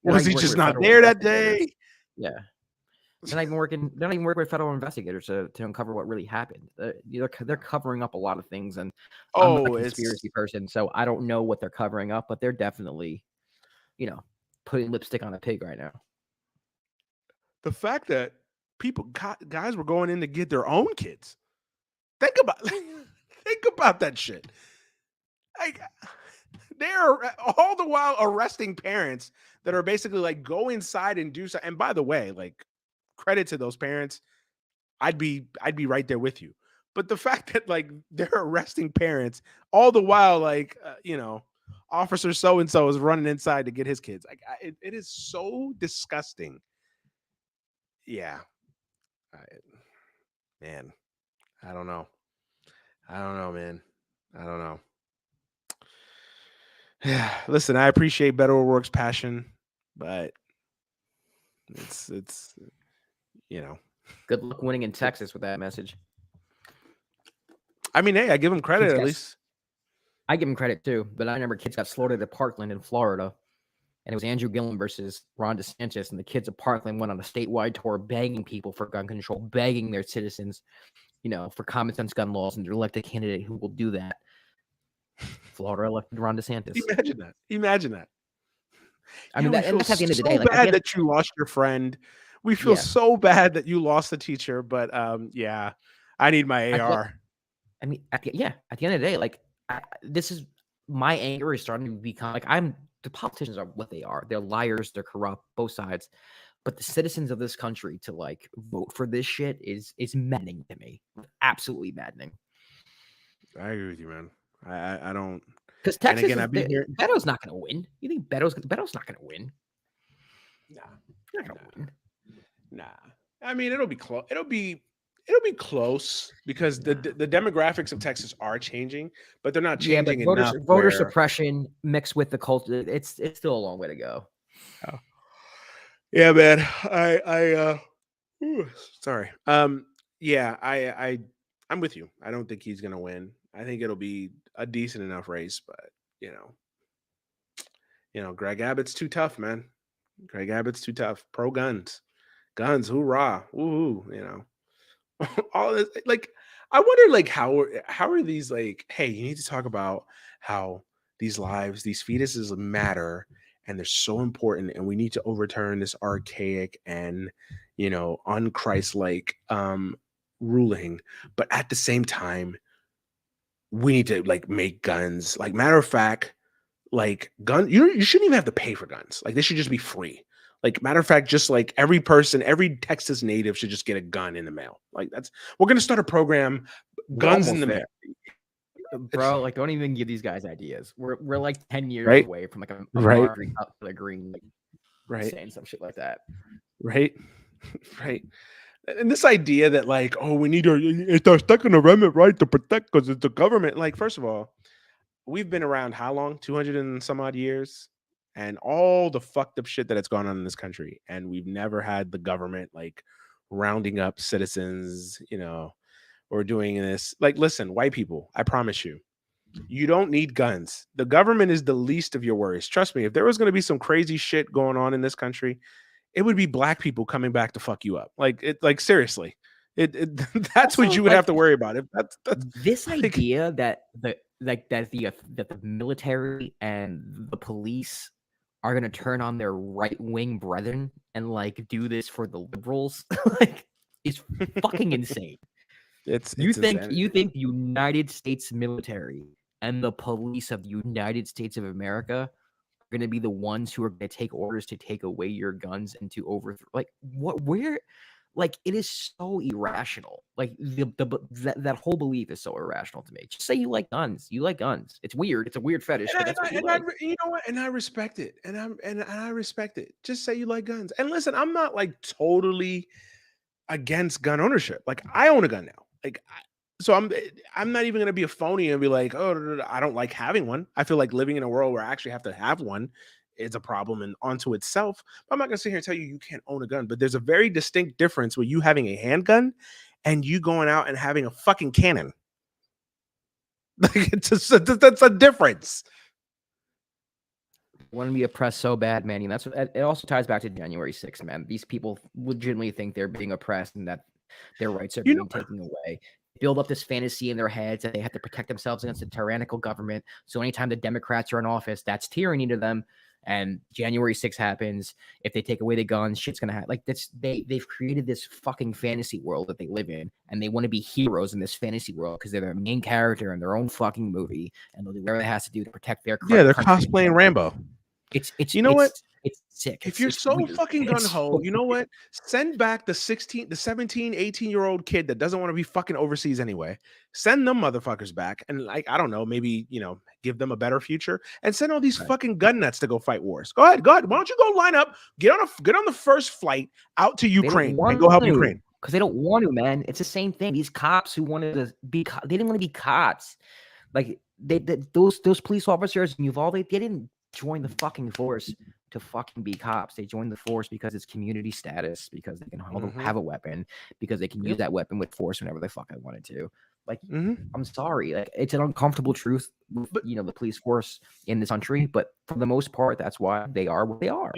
Was he just not there that day? Yeah. They're not even working with federal investigators to uncover what really happened. They're covering up a lot of things, and I'm not a conspiracy person, so I don't know what they're covering up, but they're definitely, putting lipstick on a pig right now. The fact that guys were going in to get their own kids. Think about that shit. Like, they're all the while arresting parents that are basically like, go inside and do something. And by the way, like, credit to those parents. I'd be right there with you. But the fact that, like, they're arresting parents all the while, like, officer so-and-so is running inside to get his kids. Like, it is so disgusting. Yeah. Man, I don't know, man. I don't know. Yeah. Listen, I appreciate Beto O'Rourke's passion, but it's good luck winning in Texas with that message. I mean, hey, I give him credit at least. I give him credit too, but I remember kids got slaughtered at Parkland in Florida. and it was Andrew Gillum versus Ron DeSantis, and the kids of Parkland went on a statewide tour begging people for gun control, begging their citizens, for common sense gun laws, and to elect a candidate who will do that. Florida elected Ron DeSantis. Imagine that. I mean, that's at the end of the day. Like, bad that you lost your friend. We feel so bad that you lost the teacher, but yeah, I need my AR. I mean, at the end of the day, like, this is my anger is starting to become like the politicians are what they are. They're liars. They're corrupt, both sides. But the citizens of this country to like vote for this shit is maddening to me. Absolutely maddening. I agree with you, man. I don't. Because Texas, Beto's not going to win. You think Beto's not going to win? Nah, you're not going to win. Nah. I mean, it'll be close. It'll be close because the demographics of Texas are changing, but they're not changing enough. Voter suppression mixed with the culture, it's still a long way to go. Oh. Yeah, man. Sorry. Yeah, I'm with you. I don't think he's gonna win. I think it'll be a decent enough race, but Greg Abbott's too tough, man. Greg Abbott's too tough. Pro guns, hoorah, woohoo. All this, like, I wonder, like, how are these, like, hey, you need to talk about how these lives, these fetuses matter, and they're so important, and we need to overturn this archaic and unchrist-like ruling, but at the same time, we need to like make guns. Like, matter of fact, like you shouldn't even have to pay for guns. Like, they should just be free. Like, matter of fact, just like every Texas native should just get a gun in the mail. Like, we're gonna start a program, guns in the mail. Bro, like, don't even give these guys ideas. We're like 10 years away from like a margarine up to the green, like, saying some shit like that. Right. And this idea that like, oh, we need it's our Second Amendment right to protect because it's the government. Like, first of all, we've been around how long? 200 and some odd years. And all the fucked up shit that has gone on in this country. And we've never had the government like rounding up citizens, or doing this. Like, listen, white people, I promise you, you don't need guns. The government is the least of your worries. Trust me, if there was going to be some crazy shit going on in this country, it would be black people coming back to fuck you up. Like seriously, that's also, what you would have to worry about. If that's this like, idea that the military and the police are going to turn on their right-wing brethren and like do this for the liberals, like, is fucking insane. You think the United States military and the police of the United States of America are going to be the ones who are going to take orders to take away your guns and to overthrow? Like, what? Where? Like, it is so irrational. Like, that whole belief is so irrational to me. Just say you like guns. You like guns. It's weird. It's a weird fetish. But that's what you like. You know what? And I respect it. And I respect it. Just say you like guns. And listen, I'm not like totally against gun ownership. Like, I own a gun now. Like, so I'm not even gonna be a phony and be like, oh, I don't like having one. I feel like living in a world where I actually have to have one is a problem and onto itself. But I'm not gonna sit here and tell you can't own a gun. But there's a very distinct difference with you having a handgun and you going out and having a fucking cannon. Like, that's a difference. Want to be oppressed so bad, man. And that's what it also ties back to January 6th, man. These people legitimately think they're being oppressed and that their rights are being taken away. Build up this fantasy in their heads that they have to protect themselves against a tyrannical government. So anytime the Democrats are in office, that's tyranny to them. And January 6th happens. If they take away the guns, shit's gonna happen. Like, they've created this fucking fantasy world that they live in, and they want to be heroes in this fantasy world because they're their main character in their own fucking movie, and they'll do whatever it has to do to protect their country. Yeah, they're cosplaying Rambo. It's what? It's sick. If you're so fucking gun-ho, you know what? Send back the 17, 18-year-old kid that doesn't want to be fucking overseas anyway. Send them motherfuckers back and, like, I don't know, maybe, give them a better future and send all these fucking gun nuts to go fight wars. Go ahead. Why don't you go line up, get on the first flight out to Ukraine and go help Ukraine. Because they don't want to, man. It's the same thing. These cops who wanted to be, they didn't want to be cops. Like, those police officers in Uvalde, they didn't join the fucking force to fucking be cops. They joined the force because it's community status, because they can have a weapon, because they can use that weapon with force whenever they fucking wanted to. Like, I'm sorry. Like, it's an uncomfortable truth with, the police force in this country. But for the most part, that's why they are what they are.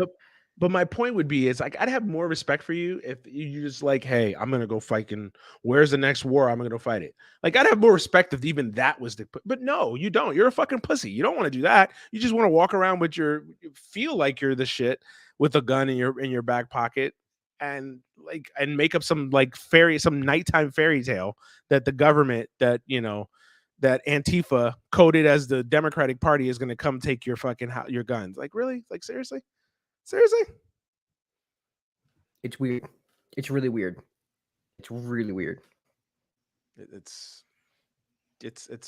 But my point would be is like, I'd have more respect for you if you just like, hey, I'm going to go fight. And where's the next war? I'm going to go fight it. Like, I'd have more respect if even that was but no, you don't. You're a fucking pussy. You don't want to do that. You just want to walk around with feel like you're the shit with a gun in your back pocket and make up some some nighttime fairy tale that the government that Antifa coded as the Democratic Party is going to come take your fucking your guns. Like, really? Like, seriously? It's weird. It's really weird. It's really weird. It's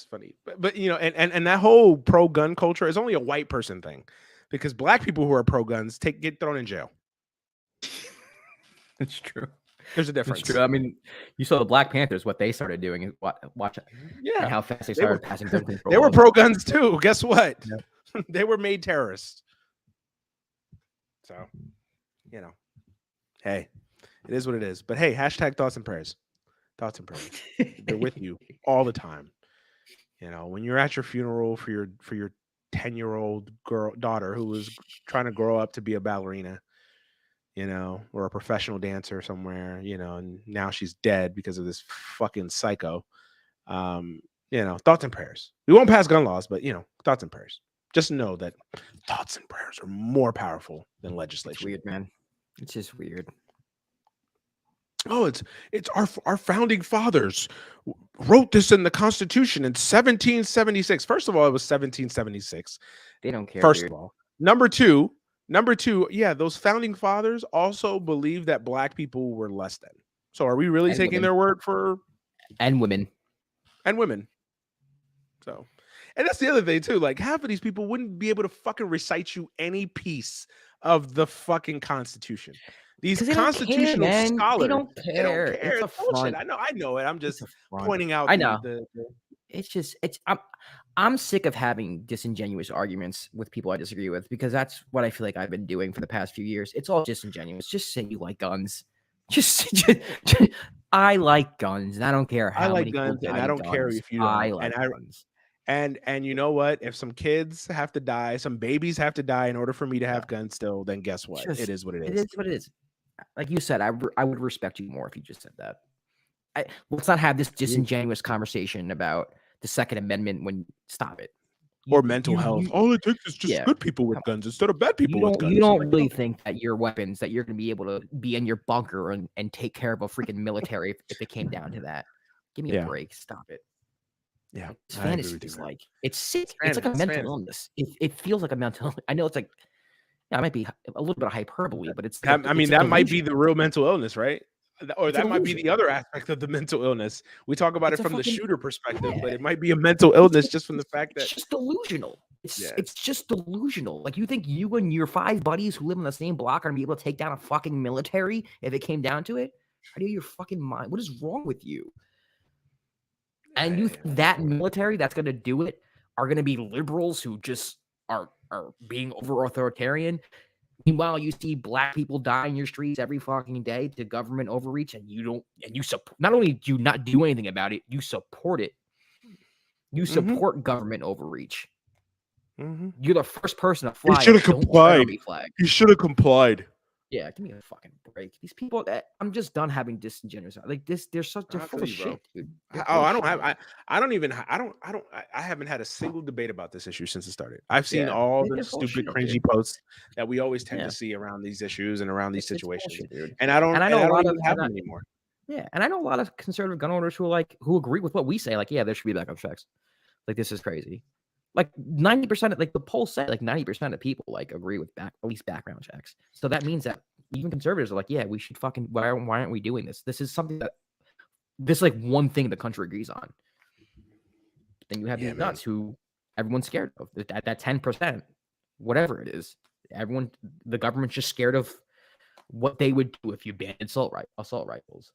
funny, but and that whole pro gun culture is only a white person thing, because black people who are pro guns get thrown in jail. It's true. There's a difference. It's true. I mean, you saw the Black Panthers, what they started doing. Watch it. Yeah. And how fast they started passing gun control. They were pro guns too. Guess what? Yeah. They were made terrorists. So, hey, it is what it is. But hey, hashtag thoughts and prayers. Thoughts and prayers. They're with you all the time. When you're at your funeral for your 10-year-old daughter who was trying to grow up to be a ballerina, or a professional dancer somewhere, and now she's dead because of this fucking psycho. Thoughts and prayers. We won't pass gun laws, but thoughts and prayers. Just know that thoughts and prayers are more powerful than legislation. It's weird, man. It's just weird. Oh, it's our founding fathers wrote this in the Constitution in 1776. First of all, it was 1776. They don't care. First of all, number two, yeah, those founding fathers also believed that black people were less than. So are we really taking their word for? And women. So, and that's the other thing too. Like, half of these people wouldn't be able to fucking recite you any piece of the fucking Constitution. These constitutional scholars, they don't care. It's a bullshit. I know it. I'm just pointing out. I know. I'm sick of having disingenuous arguments with people I disagree with, because that's what I feel like I've been doing for the past few years. It's all disingenuous. Just say you like guns. I like guns, and I don't care how many guns, and I don't care if you don't. I like guns. And you know what? If some kids have to die, some babies have to die in order for me to have guns still, then guess what? It is what it is. It is what it is. Like you said, I would respect you more if you just said that. Let's not have this disingenuous conversation about the Second Amendment. Stop it. Or mental health. All it takes is just good people with guns instead of bad people with guns. You don't really think that your weapons, that you're going to be able to be in your bunker and take care of a freaking military if it came down to that. Give me a break. Stop it. Yeah. It's fantasy. It's sick. It's like a mental illness. It feels like a mental illness. I know it's like, it might be a little bit of hyperbole, but it's. That might be the real mental illness, right? Or that might be the other aspect of the mental illness. We talk about it from the shooter perspective, but it might be a mental illness just from the fact that it's just delusional. It's just delusional. Like, you think you and your 5 buddies who live in the same block are gonna be able to take down a fucking military if it came down to it? How do you your fucking mind? What is wrong with you? And you think that military that's gonna do it are gonna be liberals who just are being over authoritarian? Meanwhile, you see black people die in your streets every fucking day to government overreach, and you support. Not only do you not do anything about it, you support it. You support government overreach. You're the first person to fly. He should have complied. He should have complied. Yeah, give me a fucking break. These people, I'm just done having disingenuous. Like this, they're full of shit, dude. I haven't had a single debate about this issue since it started. I've seen all the stupid, cringy posts that we always tend to see around these issues and around these situations, dude. And I don't have them anymore. Yeah, and I know a lot of conservative gun owners who agree with what we say. Like, yeah, there should be background checks. Like, this is crazy. Like 90% of the polls say 90% of people agree with at least background checks. So that means that even conservatives are like, yeah, we should fucking, why aren't we doing this? This is something this is one thing the country agrees on. But then you have these nuts who everyone's scared of. That 10%, whatever it is, the government's just scared of what they would do if you banned assault rifles.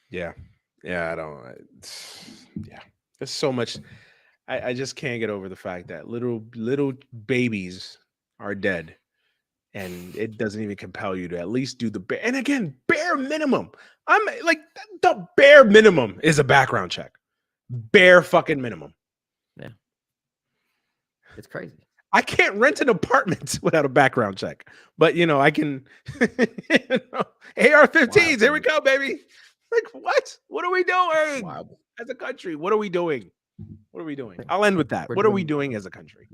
Yeah. There's so much. I just can't get over the fact that little babies are dead and it doesn't even compel you to at least do the bare. And again, bare minimum. I'm like, the bare minimum is a background check. Bare fucking minimum. Yeah. It's crazy. I can't rent an apartment without a background check, but I can. AR-15s, here we go, baby. Like, what? What are we doing as a country? What are we doing? What are we doing? I'll end with that. What are we doing as a country?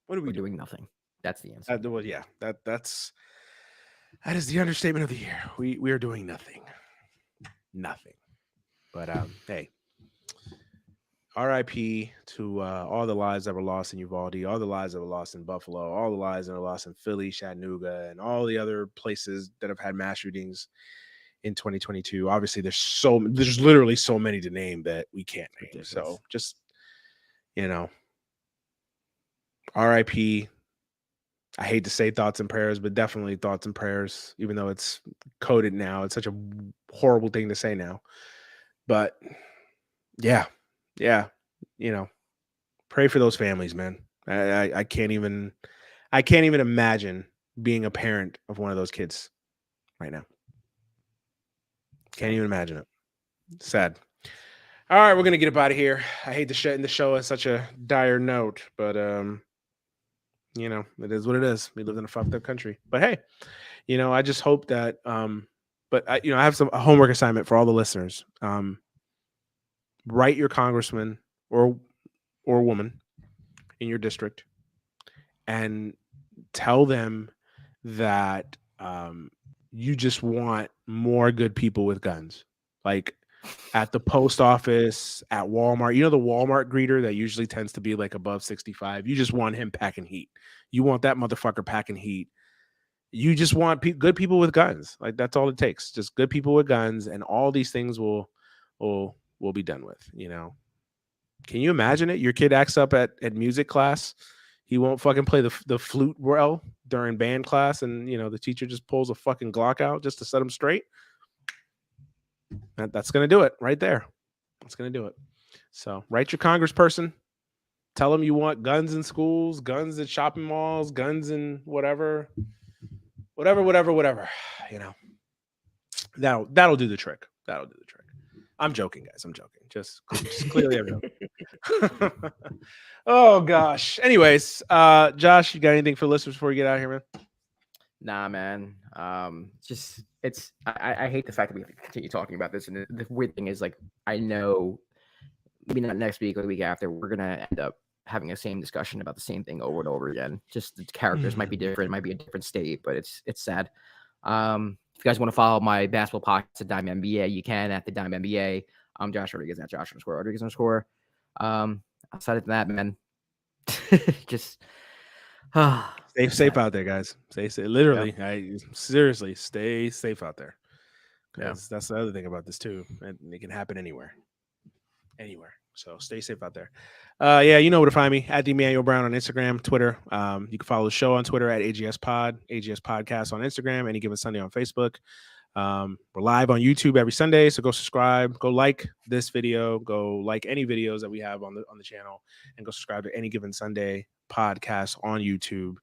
What are we doing? Nothing. That's the answer. Well, yeah, that is the understatement of the year. We are doing nothing. Nothing. But hey. RIP to all the lives that were lost in Uvalde, all the lives that were lost in Buffalo, all the lives that were lost in Philly, Chattanooga, and all the other places that have had mass shootings in 2022. Obviously, there's literally so many to name that we can't name. Ridiculous. So just, RIP. I hate to say thoughts and prayers, but definitely thoughts and prayers, even though it's coded now. It's such a horrible thing to say now. But yeah, pray for those families, man. I can't even imagine being a parent of one of those kids right now. Can't even imagine it. Sad. All right, we're gonna get up out of here. I hate to end the show on such a dire note, but it is what it is. We live in a fucked up country. But hey, I just hope that but I have a homework assignment for all the listeners. Write your congressman or woman in your district and tell them that you just want more good people with guns, like at the post office, at Walmart. The Walmart greeter that usually tends to be like above 65. You just want him packing heat. You want that motherfucker packing heat. You just want good people with guns. Like, that's all it takes. Just good people with guns, and all these things will be done with. Can you imagine it? Your kid acts up at music class. He won't fucking play the flute well during band class, and the teacher just pulls a fucking Glock out just to set him straight. That's gonna do it right there. That's gonna do it. So write your congressperson. Tell them you want guns in schools, guns at shopping malls, guns in whatever. That'll do the trick. That'll do the trick. I'm joking, guys. I'm joking. Just clearly everyone. Oh gosh. Anyways, Josh, you got anything for listeners before you get out of here, man? Nah, man. I hate the fact that we have to continue talking about this. And the weird thing is, like, I know maybe not next week or the week after, we're gonna end up having the same discussion about the same thing over and over again. Just the characters might be different, it might be a different state, but it's sad. If you guys want to follow my basketball podcast at Dime NBA, you can at the Dime NBA. I'm Josh Rodriguez at Josh_Rodriguez_. Outside of that, man, just stay safe out there, guys. Stay safe. Literally, seriously, stay safe out there. Because that's the other thing about this too. And it can happen anywhere. So stay safe out there. You know where to find me at Emmanuel Brown on Instagram, Twitter. You can follow the show on Twitter at AGS Podcast on Instagram, any given Sunday on Facebook. We're live on YouTube every Sunday, so go subscribe, go like this video, go like any videos that we have on the channel, and go subscribe to Any Given Sunday podcast on YouTube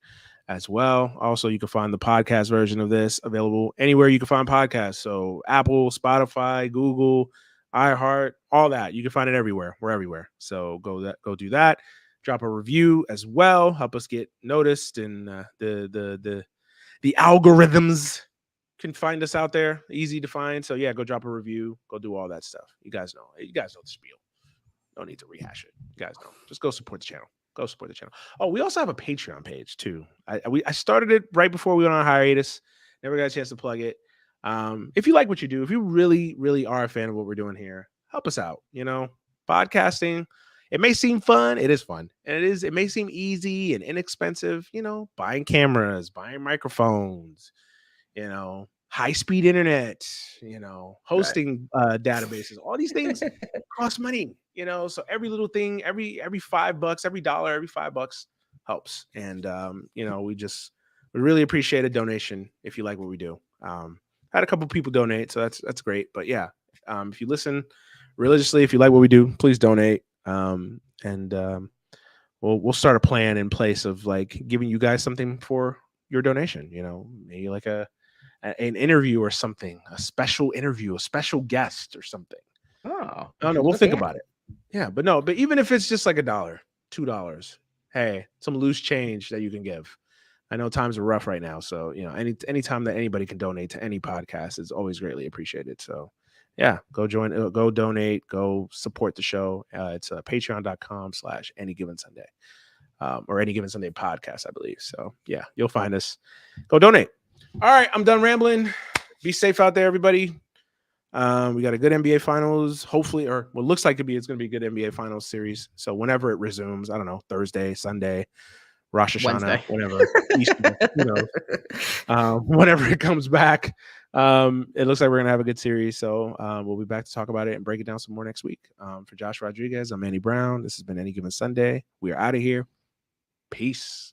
as well. Also, you can find the podcast version of this available anywhere you can find podcasts. So Apple, Spotify, Google, iHeart, all that. You can find it everywhere. We're everywhere. So go do that. Drop a review as well. Help us get noticed, and the algorithms can find us out there. Easy to find. So yeah, go drop a review. Go do all that stuff. You guys know the spiel. No need to rehash it. You guys know. Just go support the channel. Go support the channel. Oh, we also have a Patreon page too. I started it right before we went on hiatus. Never got a chance to plug it. If you like what you do, if you really, really are a fan of what we're doing here, help us out. Podcasting, it may seem fun. It is fun. And it may seem easy and inexpensive, buying cameras, buying microphones, high-speed internet, hosting databases. All these things cost money, so every little thing, every $5, every dollar, every $5 helps. And we really appreciate a donation if you like what we do. Had a couple people donate, so that's great. But yeah, if you listen religiously, if you like what we do, please donate. We'll start a plan in place of like giving you guys something for your donation. Maybe like an interview or something, a special interview, a special guest or something. Oh, I don't know. We'll think about it. Yeah, but even if it's just like $1, $2, hey, some loose change that you can give. I know times are rough right now, so any time that anybody can donate to any podcast is always greatly appreciated. So yeah, go join, go donate, go support the show. It's patreon.com/anygivensunday, or Any Given Sunday podcast, I believe. So yeah, you'll find us. Go donate. All right, I'm done rambling. Be safe out there, everybody. We got a good NBA Finals, hopefully, or what looks like it's going to be a good NBA Finals series. So whenever it resumes, I don't know, Thursday, Sunday, Rosh Hashanah, whenever, Easter, whenever it comes back, it looks like we're going to have a good series. So we'll be back to talk about it and break it down some more next week. For Josh Rodriguez, I'm Manny Brown. This has been Any Given Sunday. We are out of here. Peace.